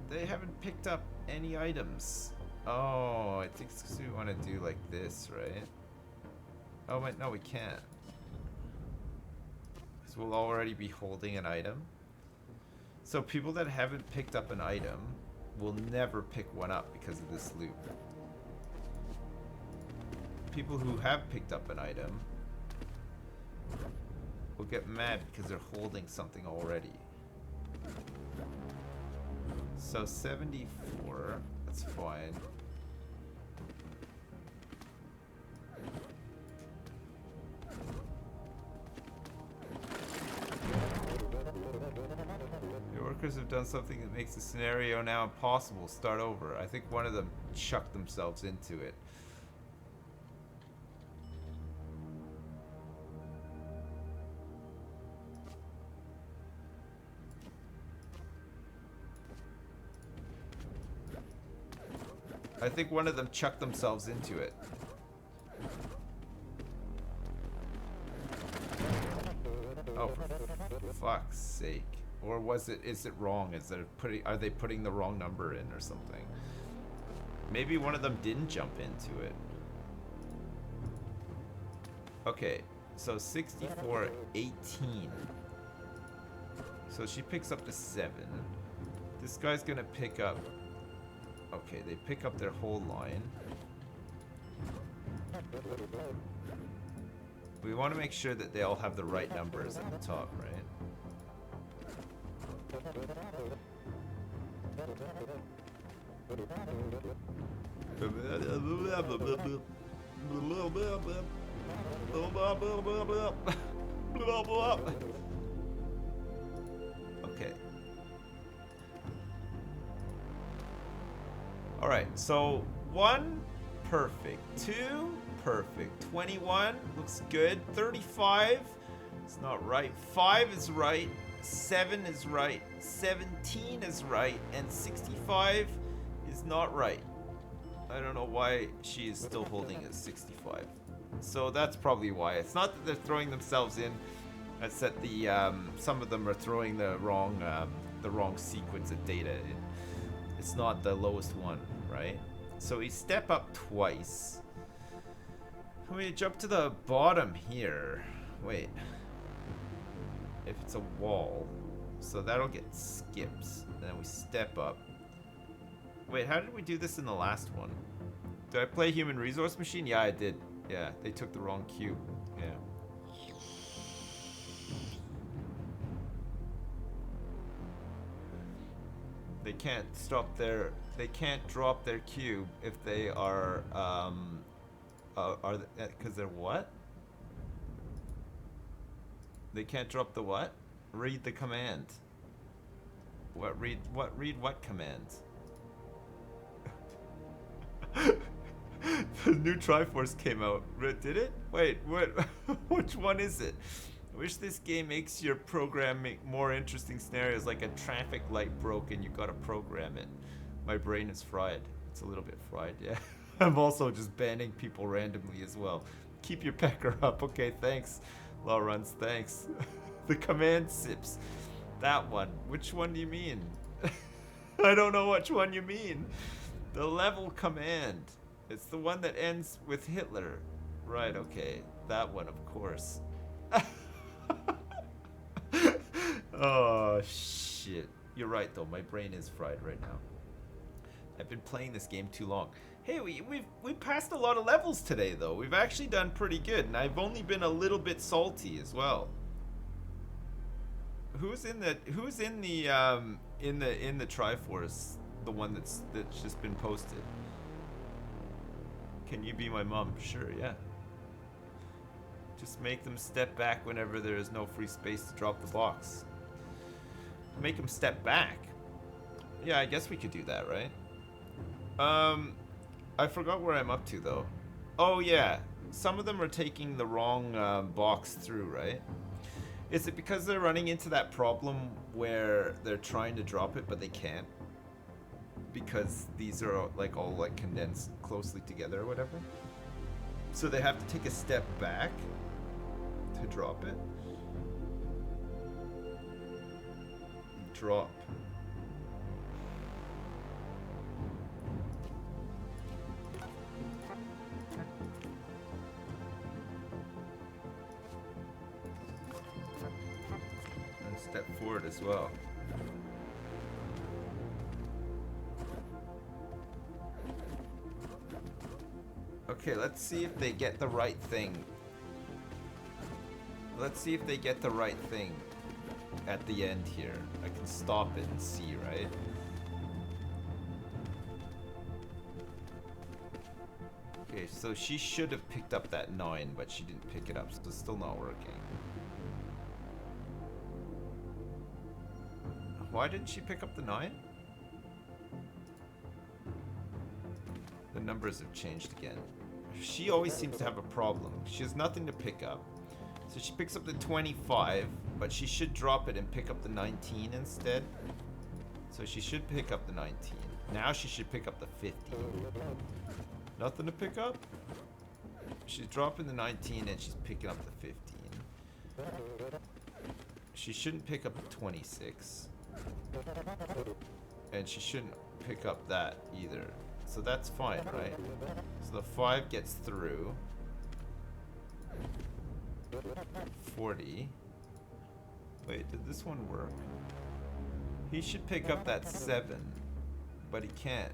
They haven't picked up any items. Oh, I think it's 'cause we want to do like this, right? Oh wait, no, we can't. We'll already be holding an item. So people that haven't picked up an item will never pick one up because of this loop. People who have picked up an item will get mad because they're holding something already. So 74, that's fine. Workers have done something that makes the scenario now impossible. Start over. I think one of them chucked themselves into it. I think one of them chucked themselves into it. Oh, for fuck's sake. Or is it wrong? Are they putting the wrong number in or something? Maybe one of them didn't jump into it. Okay, so 64, 18. So she picks up the 7. This guy's gonna pick up... Okay, they pick up their whole line. We want to make sure that they all have the right numbers at the top, right? Okay. All right, so 1, perfect. 2, perfect. 21, looks good. 35, it's not right. 5 is right. 7 is right. 17 is right. And 65 is not right. I don't know why she is still holding at 65. So that's probably why. It's not that they're throwing themselves in. It's that the some of them are throwing the wrong sequence of data. It's not the lowest one, right? So we step up twice. We jump to the bottom here. Wait. If it's a wall, so that'll get skips. And then we step up. Wait, how did we do this in the last one? Did I play Human Resource Machine? Yeah, I did. Yeah, they took the wrong cube. Yeah. They can't drop their cube if they are because they're what? They can't drop the what? Read the command. Read what command? The new Triforce came out. Did it? Wait, what? Which one is it? I wish this game makes your programming more interesting scenarios, like a traffic light broke and you gotta program it. My brain is fried. It's a little bit fried, yeah. I'm also just banning people randomly as well. Keep your pecker up. Okay, thanks. Law runs, thanks. The command sips. That one. Which one do you mean? I don't know which one you mean. The level command. It's the one that ends with Hitler. Right, okay. That one, of course. Oh, shit. You're right, though. My brain is fried right now. I've been playing this game too long. Hey, we passed a lot of levels today, though. We've actually done pretty good, and I've only been a little bit salty as well. Who's in the Triforce? The one that's just been posted. Can you be my mom? Sure, yeah. Just make them step back whenever there is no free space to drop the box. Make them step back. Yeah, I guess we could do that, right? I forgot where I'm up to though. Oh yeah, some of them are taking the wrong box through, right? Is it because they're running into that problem where they're trying to drop it but they can't? Because these are like all like condensed closely together or whatever. So they have to take a step back to drop it. Drop. And step forward as well. Okay, let's see if they get the right thing. Let's see if they get the right thing at the end here. I can stop it and see, right? Okay, so she should have picked up that 9, but she didn't pick it up, so it's still not working. Why didn't she pick up the 9? The numbers have changed again. She always seems to have a problem. She has nothing to pick up. So she picks up the 25, but she should drop it and pick up the 19 instead. So she should pick up the 19. Now she should pick up the 50. Nothing to pick up? She's dropping the 19 and she's picking up the 15. She shouldn't pick up the 26. And she shouldn't pick up that either. So that's fine, right? So the 5 gets through. 40. Wait, did this one work? He should pick up that 7, but he can't.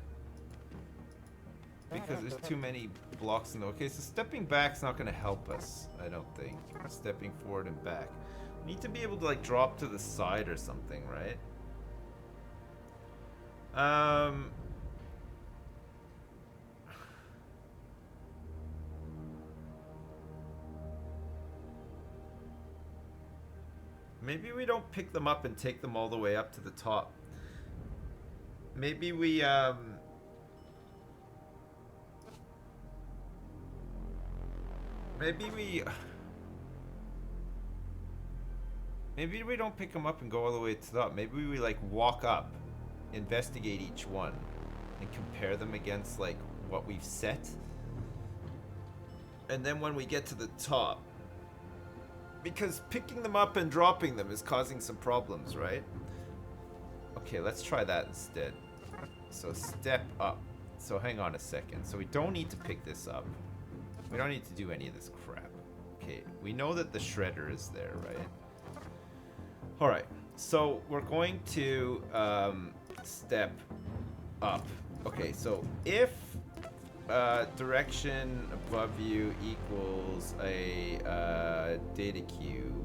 because there's too many blocks in the... Okay, so stepping back's not gonna help us, I don't think. Stepping forward and back. We need to be able to like drop to the side or something, right? Maybe we don't pick them up and take them all the way up to the top. Maybe we Maybe we don't pick them up and go all the way to the top. Maybe we like walk up, investigate each one, and compare them against like what we've set. And then when we get to the top, because picking them up and dropping them is causing some problems, right? Okay, let's try that instead. So step up. So hang on a second. So we don't need to pick this up. We don't need to do any of this crap. Okay, we know that the shredder is there, right? Alright, so we're going to step up. Okay, so if direction above you equals a data cube,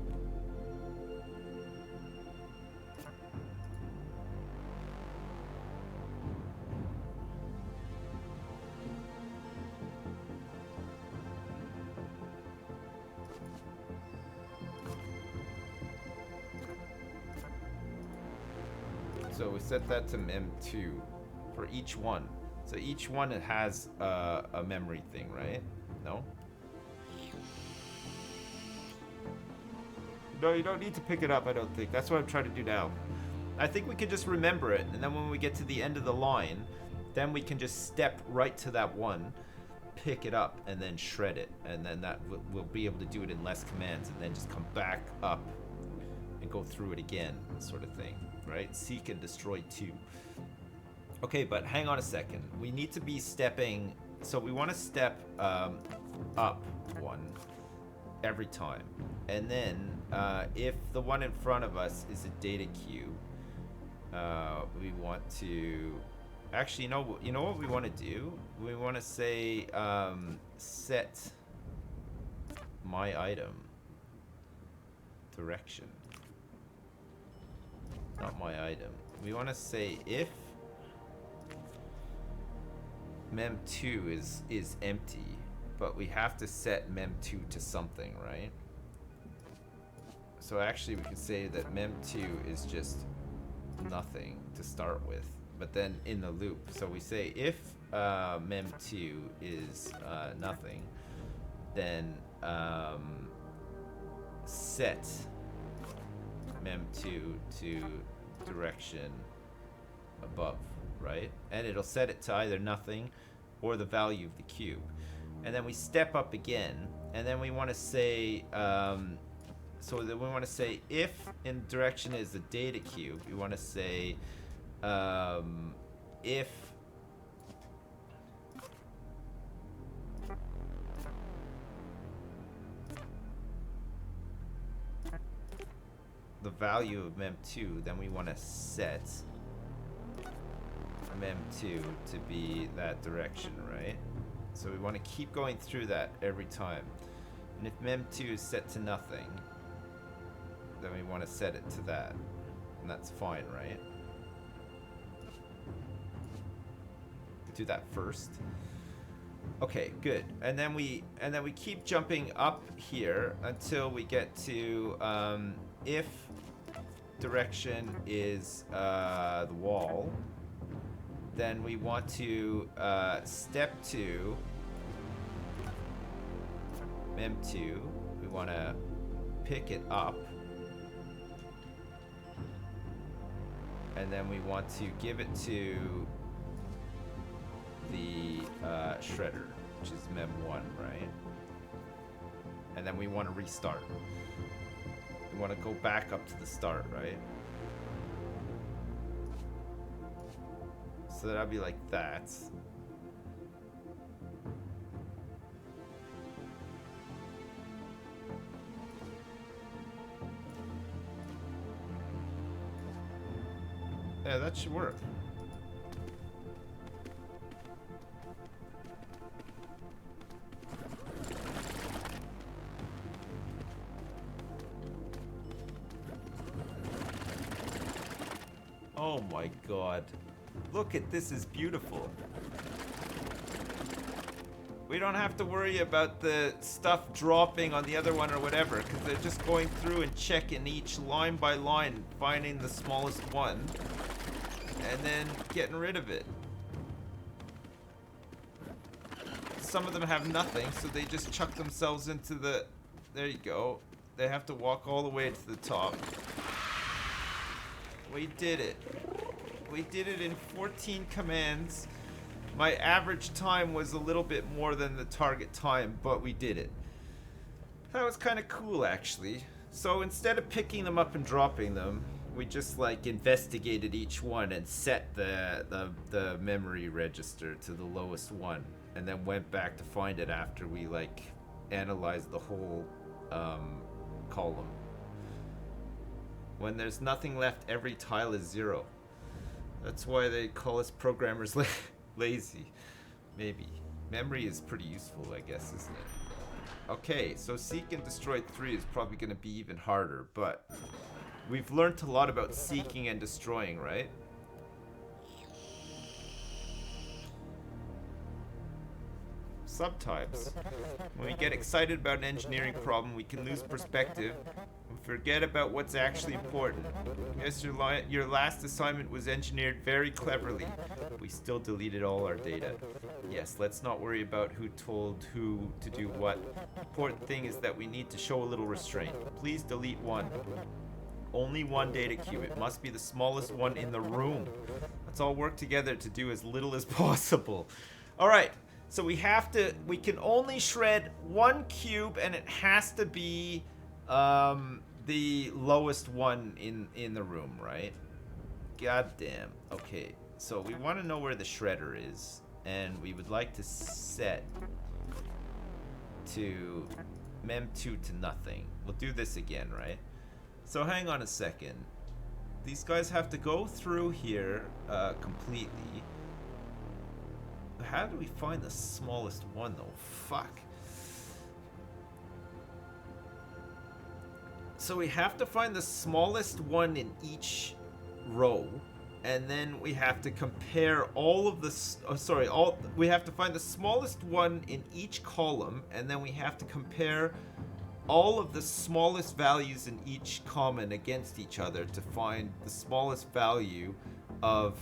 so we set that to mem2 for each one. So each one it has a memory thing, right? No? No, you don't need to pick it up, I don't think. That's what I'm trying to do now. I think we can just remember it, and then when we get to the end of the line, then we can just step right to that one, pick it up, and then shred it. And then that we'll be able to do it in less commands, and then just come back up and go through it again, sort of thing, right? Seek and destroy 2. Okay, but hang on a second. We need to be stepping, so we want to step up 1 every time. And then if the one in front of us is a data cube, we want to, actually, you know what we want to do? We want to say set my item direction. Not my item. We want to say if mem2 is empty, but we have to set mem2 to something, right? So actually we can say that mem2 is just nothing to start with, but then in the loop. So we say if mem2 is nothing, then set mem2 to direction above, right? And it'll set it to either nothing or the value of the cube. And then we step up again, and then we want to say so then we want to say if in direction is the data cube, we want to say if the value of mem2, then we want to set mem2 to be that direction, right? So we want to keep going through that every time. And if mem2 is set to nothing, then we want to set it to that. And that's fine, right? Do that first. Okay, good. And then we keep jumping up here until we get to if direction is the wall, then we want to step to mem2. We want to pick it up, and then we want to give it to the shredder, which is mem1, right? And then we want to restart. We want to go back up to the start, right? So that'll be like that. Yeah, that should work. my god. Look at this, is beautiful. We don't have to worry about the stuff dropping on the other one or whatever, because they're just going through and checking each line by line, finding the smallest one, and then getting rid of it. Some of them have nothing, so they just chuck themselves into the... There you go. They have to walk all the way to the top. We did it. We did it in 14 commands. My average time was a little bit more than the target time, but we did it. That was kind of cool, actually. So instead of picking them up and dropping them, we just like investigated each one and set the memory register to the lowest one, and then went back to find it after we like analyzed the whole column. When there's nothing left, every tile is 0. That's why they call us programmers lazy. Maybe. Memory is pretty useful, I guess, isn't it? Okay, so Seek and Destroy 3 is probably going to be even harder, but we've learned a lot about seeking and destroying, right? Sometimes, when we get excited about an engineering problem, we can lose perspective and forget about what's actually important. Yes, your last assignment was engineered very cleverly. We still deleted all our data. Yes, let's not worry about who told who to do what. The important thing is that we need to show a little restraint. Please delete 1. Only 1 data cube. It must be the smallest one in the room. Let's all work together to do as little as possible. All right. So we can only shred 1 cube, and it has to be the lowest one in the room, right? God damn. Okay, so we want to know where the shredder is, and we would like to set to mem2 to nothing. We'll do this again, right? So hang on a second. These guys have to go through here completely. How do we find the smallest one, though? Fuck. So we have to find the smallest one in each row, and then we have to compare all of the... we have to find the smallest one in each column, and then we have to compare all of the smallest values in each column against each other to find the smallest value of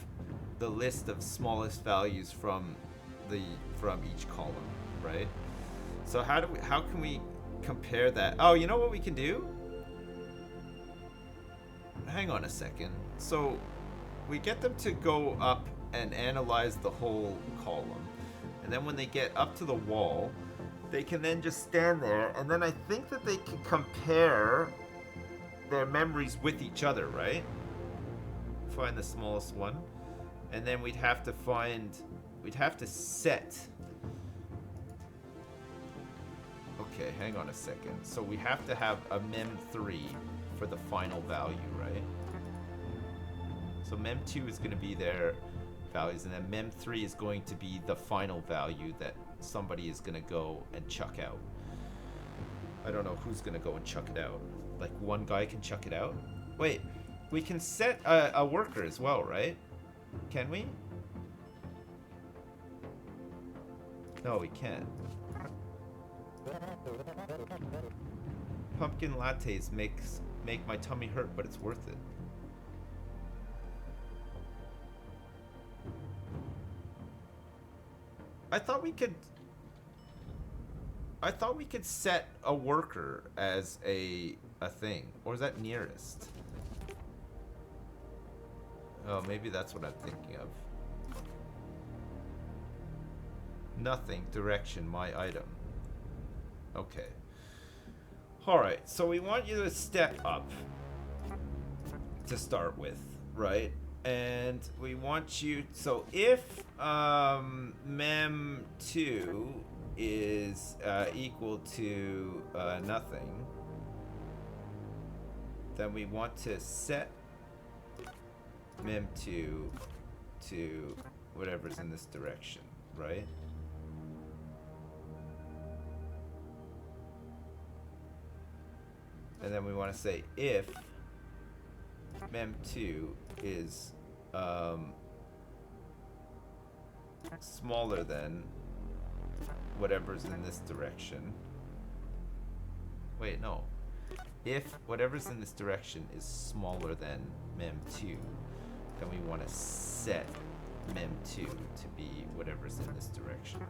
the list of smallest values from each column, right? So how can we compare that? Oh, you know what we can do? Hang on a second. So we get them to go up and analyze the whole column, and then when they get up to the wall, they can then just stand there, and then I think that they can compare their memories with each other, right? Find the smallest one, and then we'd have to set. Okay, hang on a second. So we have to have a mem3 for the final value, right? So mem2 is going to be their values, and then mem3 is going to be the final value that somebody is going to go and chuck out. I don't know who's going to go and chuck it out. Like, one guy can chuck it out? Wait, we can set a worker as well, right? Can we? No, we can't. Pumpkin lattes make my tummy hurt, but it's worth it. I thought we could set a worker as a thing, or is that nearest? Oh, maybe that's what I'm thinking of. Nothing, direction, my item. Okay. Alright, so we want you to step up to start with, right? And we want you, so if mem2 is equal to nothing, then we want to set mem2 to whatever's in this direction, right? And then we want to say if mem2 is smaller than whatever's in this direction. Wait, no. If whatever's in this direction is smaller than mem2, then we want to set mem2 to be whatever's in this direction, right?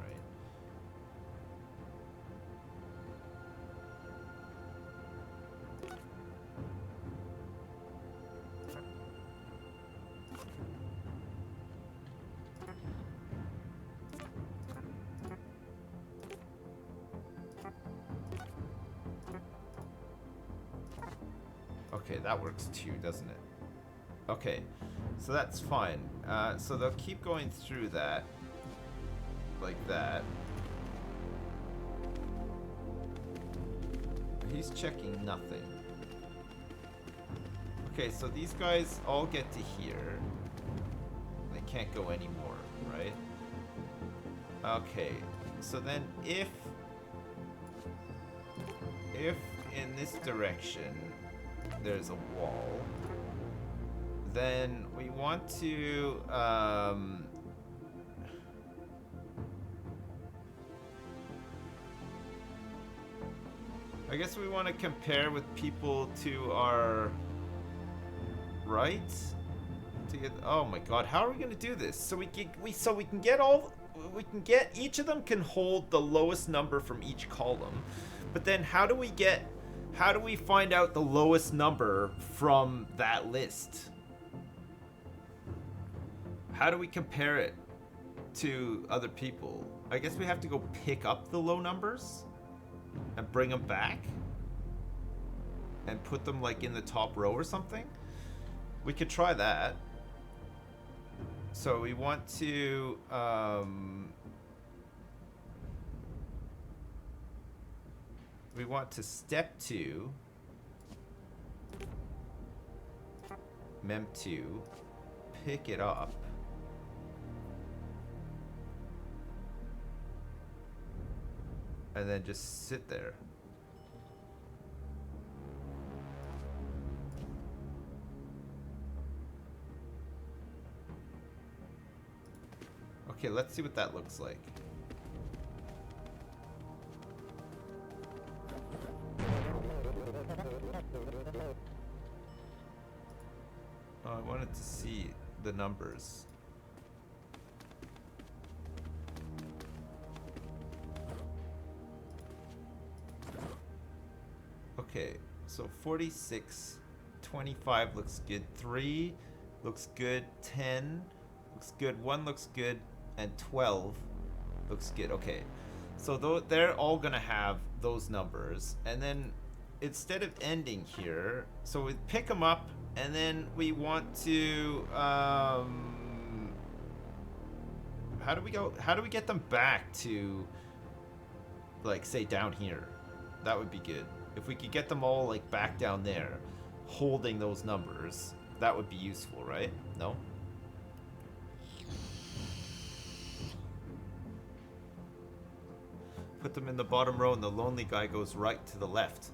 Okay, that works too, doesn't it? Okay, so that's fine. So they'll keep going through that, like that. He's checking nothing. Okay, so these guys all get to here. They can't go anymore, right? Okay, so then if in this direction there's a wall, then we want to I guess we want to compare with people to our right to get. Oh my God, how are we gonna do this? So we can get each of them can hold the lowest number from each column, but then how do we find out the lowest number from that list? How do we compare it to other people? I guess we have to go pick up the low numbers and bring them back and put them like in the top row or something. We could try that. So we want to step 2 mem2, pick it up, and then just sit there. Okay, let's see what that looks like. Oh, I wanted to see the numbers. Okay, so 46, 25 looks good, 3 looks good, 10 looks good, 1 looks good, and 12 looks good. Okay, so they're all gonna have those numbers, and then instead of ending here, so we pick them up, and then we want to how do we get them back to, like, say down here? That would be good. If we could get them all like back down there holding those numbers, that would be useful, right? No? Put them in the bottom row, and the lonely guy goes right to the left.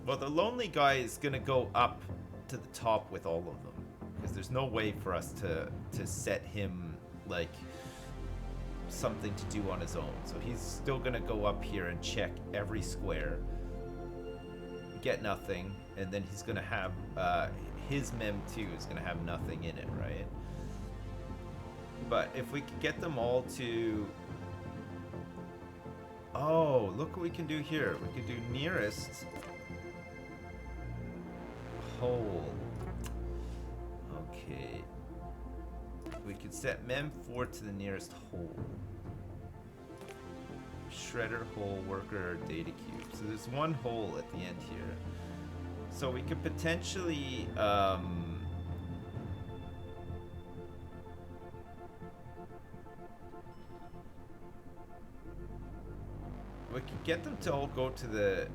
Well, the lonely guy is gonna go up to the top with all of them, because there's no way for us to set him like something to do on his own. So he's still gonna go up here and check every square, get nothing, and then he's gonna have his mem2 is gonna have nothing in it, right? But if we could get them all to, oh, look what we can do here. We can do nearest hole. Okay. We could set mem4 to the nearest hole. Shredder, hole, worker, data cube. So there's one hole at the end here. So we could potentially we could get them to all go to the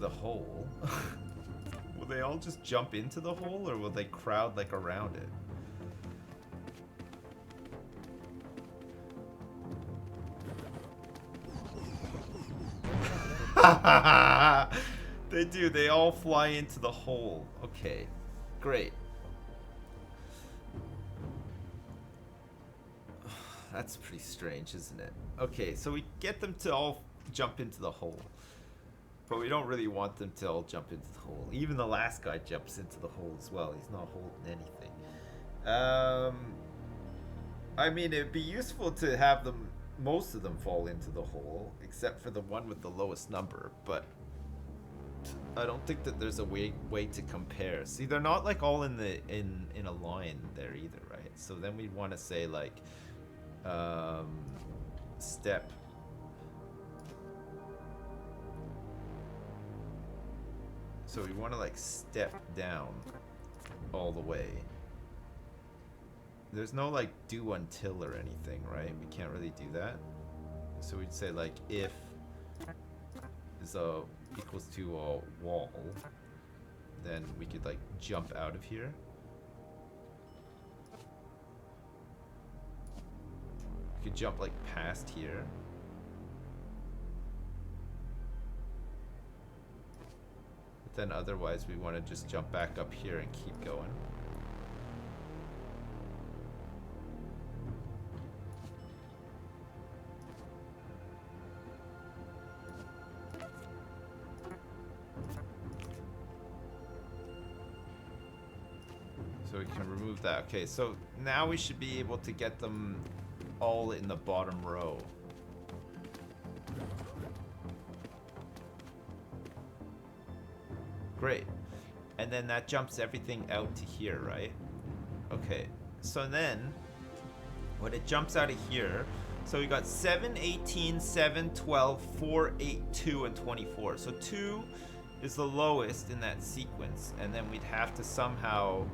hole. Will they all just jump into the hole, or will they crowd like around it? They do. They all fly into the hole. Okay, great. That's pretty strange, isn't it? Okay, so we get them to all jump into the hole. But we don't really want them to all jump into the hole. Even the last guy jumps into the hole as well. He's not holding anything. I mean, it'd be useful to have them, most of them fall into the hole, except for the one with the lowest number, but I don't think that there's a way to compare. See, they're not like all in a line there either, right? So then we'd want to say like step. So we want to like step down all the way. There's no like do until or anything, right? We can't really do that. So we'd say like if is equals to a wall, then we could like jump out of here. We could jump like past here. But then otherwise we want to just jump back up here and keep going. So we can remove that. Okay, so now we should be able to get them all in the bottom row. Great. And then that jumps everything out to here, right? Okay. So then, when it jumps out of here, so we got 7, 18, 7, 12, 4, 8, 2, and 24. So 2 is the lowest in that sequence. And then we'd have to somehow...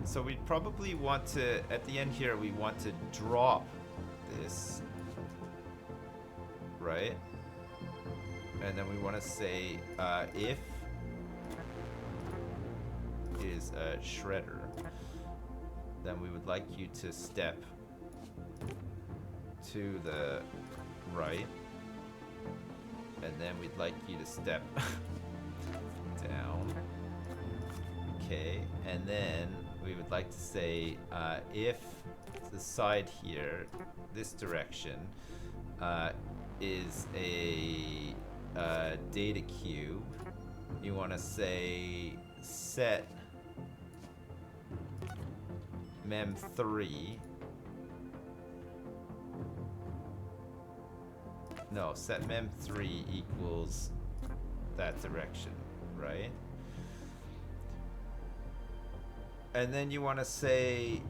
So we'd probably want to, at the end here, we want to drop this, right? And then we want to say if is a shredder, then we would like you to step to the right, and then we'd like you to step down. Okay, and then we would like to say if the side here, this direction, is a data cube, you want to say set mem3. No, set mem3 equals that direction, right? And then you want to say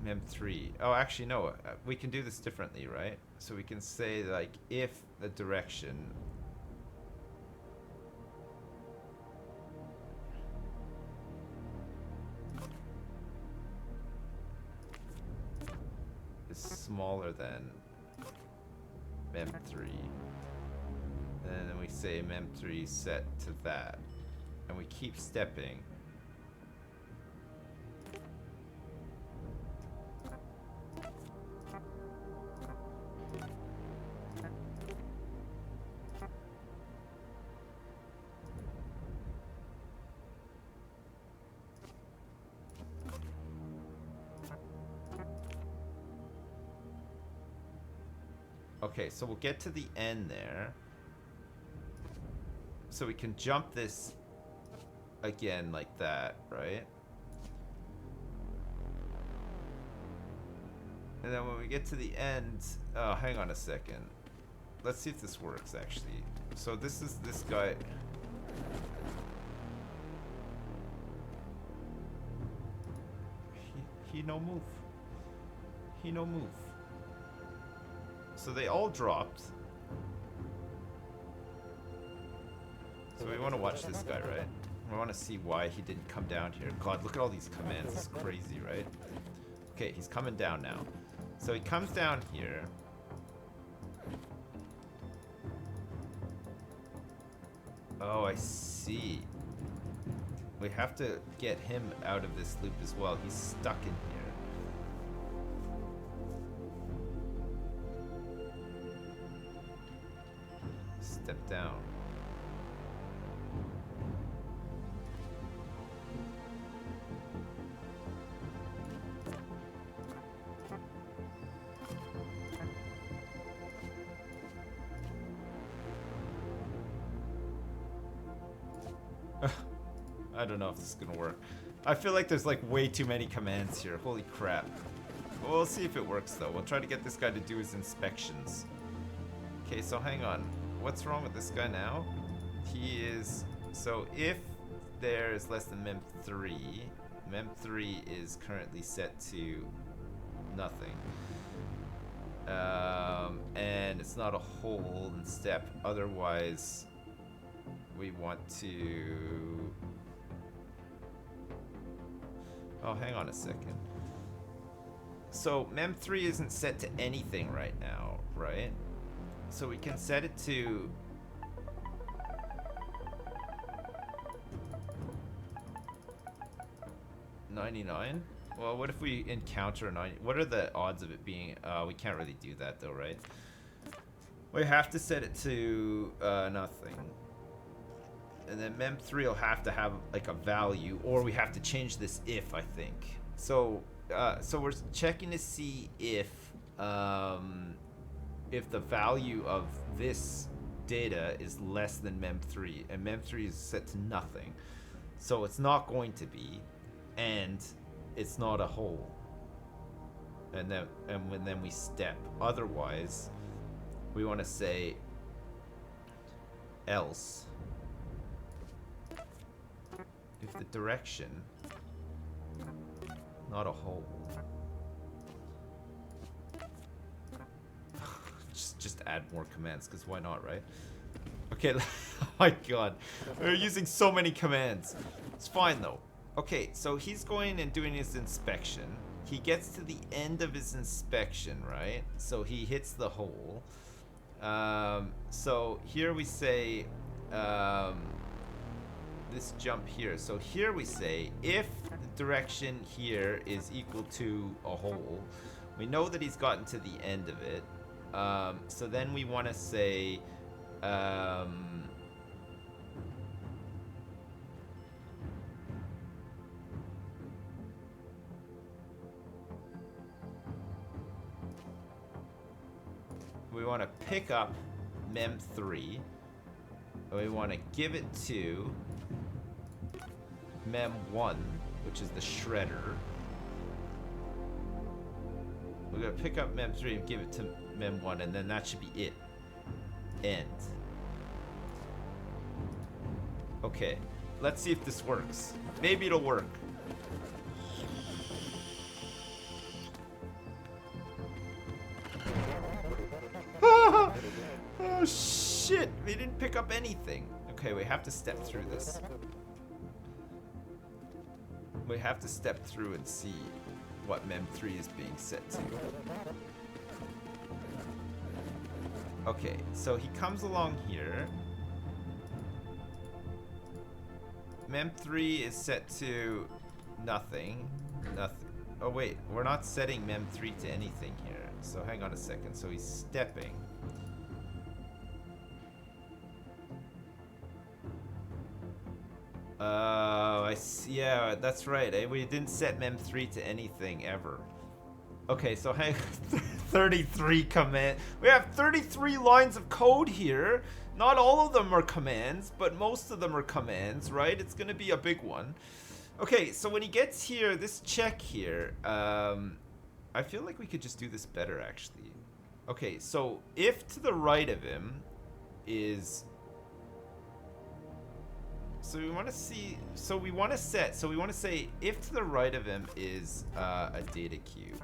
mem3. Oh, actually, no. We can do this differently, right? So we can say, like, if the direction is smaller than mem3, and then we say mem3 set to that. And we keep stepping. Okay, so we'll get to the end there. So we can jump this again like that, right? And then when we get to the end, oh, hang on a second. Let's see if this works actually. So this is this guy. He no move. He no move. So they all dropped. So we want to watch this guy, right? I want to see why he didn't come down here. God, look at all these commands. It's crazy, right? Okay, he's coming down now. So he comes down here. Oh, I see. We have to get him out of this loop as well. He's stuck in here. Step down. I don't know if this is gonna work. I feel like there's like way too many commands here. Holy crap. We'll see if it works though. We'll try to get this guy to do his inspections. Okay, so hang on. What's wrong with this guy now? He is... So if there is less than mem3, mem3 is currently set to nothing. And it's not a hold and step. Otherwise, we want to... Oh, hang on a second. So mem3 isn't set to anything right now, right? So we can set it to... $99? Well, what if we encounter a 90? What are the odds of it being... we can't really do that though, right? We have to set it to nothing. And then mem3 will have to have like a value, or we have to change this if, I think. So so we're checking to see if the value of this data is less than mem3, and mem3 is set to nothing. So it's not going to be, and it's not a whole. And then we step. Otherwise, we want to say else if the direction not a whole. just add more commands, because why not, right? Okay. Oh my god, we're using so many commands. It's fine though. Okay, so he's going and doing his inspection. He gets to the end of his inspection, right? So he hits the hole. So here we say this jump here. So here we say if the direction here is equal to a hole, we know that he's gotten to the end of it. So then we want to say we want to pick up mem3, and we want to give it to mem1, which is the shredder. We're going to pick up mem3 and give it to mem1, and then that should be it. End. Okay, let's see if this works. Maybe it'll work. Oh shit, we didn't pick up anything. Okay, we have to step through this. We have to step through and see what mem3 is being set to. Okay, so he comes along here. Mem3 is set to nothing. Nothing. Oh wait, we're not setting mem3 to anything here. So hang on a second. So he's stepping. I see. Yeah, that's right. We didn't set mem3 to anything ever. Okay, so hang 33 command. We have 33 lines of code here. Not all of them are commands, but most of them are commands, right? It's gonna be a big one. Okay, so when he gets here, this check here, I feel like we could just do this better, actually. Okay, so if to the right of him is... So we want to see... So we want to set... So we want to say if to the right of him is a data cube,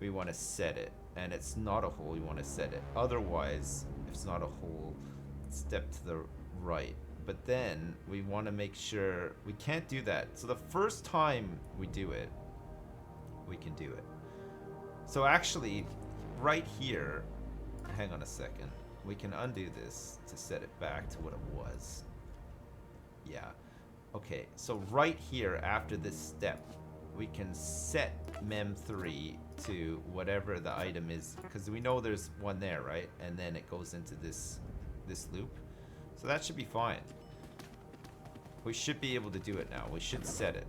we want to set it. And it's not a hole, we want to set it. Otherwise, if it's not a hole, step to the right. But then we want to make sure we can't do that. So the first time we do it, we can do it. So actually, right here, hang on a second. We can undo this to set it back to what it was. Yeah. Okay, so right here after this step, we can set mem3 to whatever the item is, because we know there's one there, right? And then it goes into this loop. So that should be fine. We should be able to do it now. We should set it.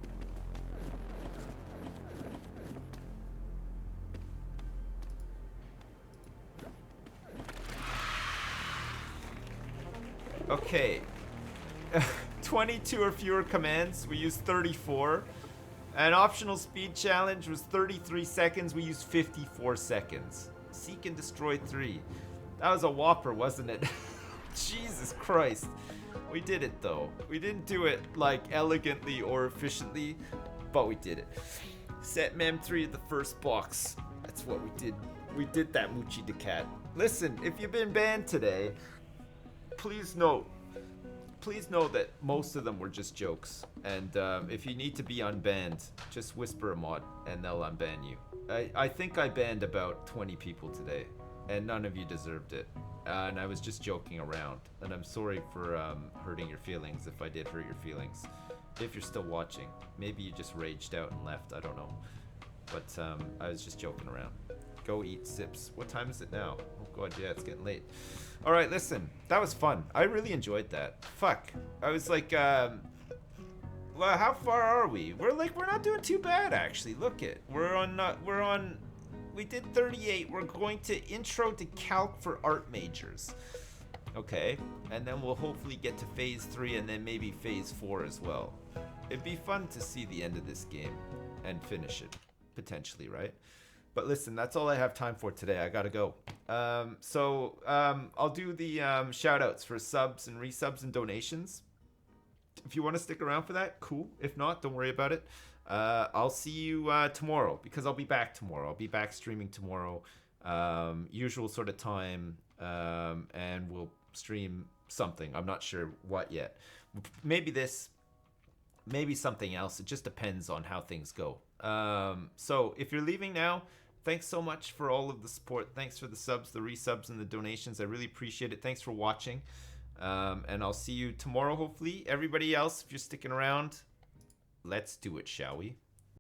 Okay. 22 or fewer commands. We used 34. An optional speed challenge was 33 seconds. We used 54 seconds. Seek and destroy 3. That was a whopper, wasn't it? Jesus Christ. We did it though. We didn't do it like elegantly or efficiently, but we did it. Set mem 3 at the first box. That's what we did. We did that, Moochie the cat. Listen, if you've been banned today, please know that most of them were just jokes. And if you need to be unbanned, just whisper a mod and they'll unban you. I think I banned about 20 people today, and none of you deserved it. And I was just joking around. And I'm sorry for hurting your feelings if I did hurt your feelings. If you're still watching, maybe you just raged out and left, I don't know. But I was just joking around. Go eat sips. What time is it now? Oh god, yeah, it's getting late. All right, listen, that was fun. I really enjoyed that. Fuck, I was like, well, how far are we? We're not doing too bad actually. Look it, we did 38. We're going to intro to calc for art majors. Okay, and then we'll hopefully get to phase 3 and then maybe phase 4 as well. It'd be fun to see the end of this game and finish it, potentially, right? But listen, that's all I have time for today. I gotta go. I'll do the shout outs for subs and resubs and donations. If you want to stick around for that, cool. If not, don't worry about it. I'll see you tomorrow, because I'll be back tomorrow. I'll be back streaming tomorrow, usual sort of time, and we'll stream something. I'm not sure what yet. Maybe this, maybe something else. It just depends on how things go. So if you're leaving now, thanks so much for all of the support. Thanks for the subs, the resubs, and the donations. I really appreciate it. Thanks for watching. And I'll see you tomorrow, hopefully. Everybody else, if you're sticking around, let's do it, shall we?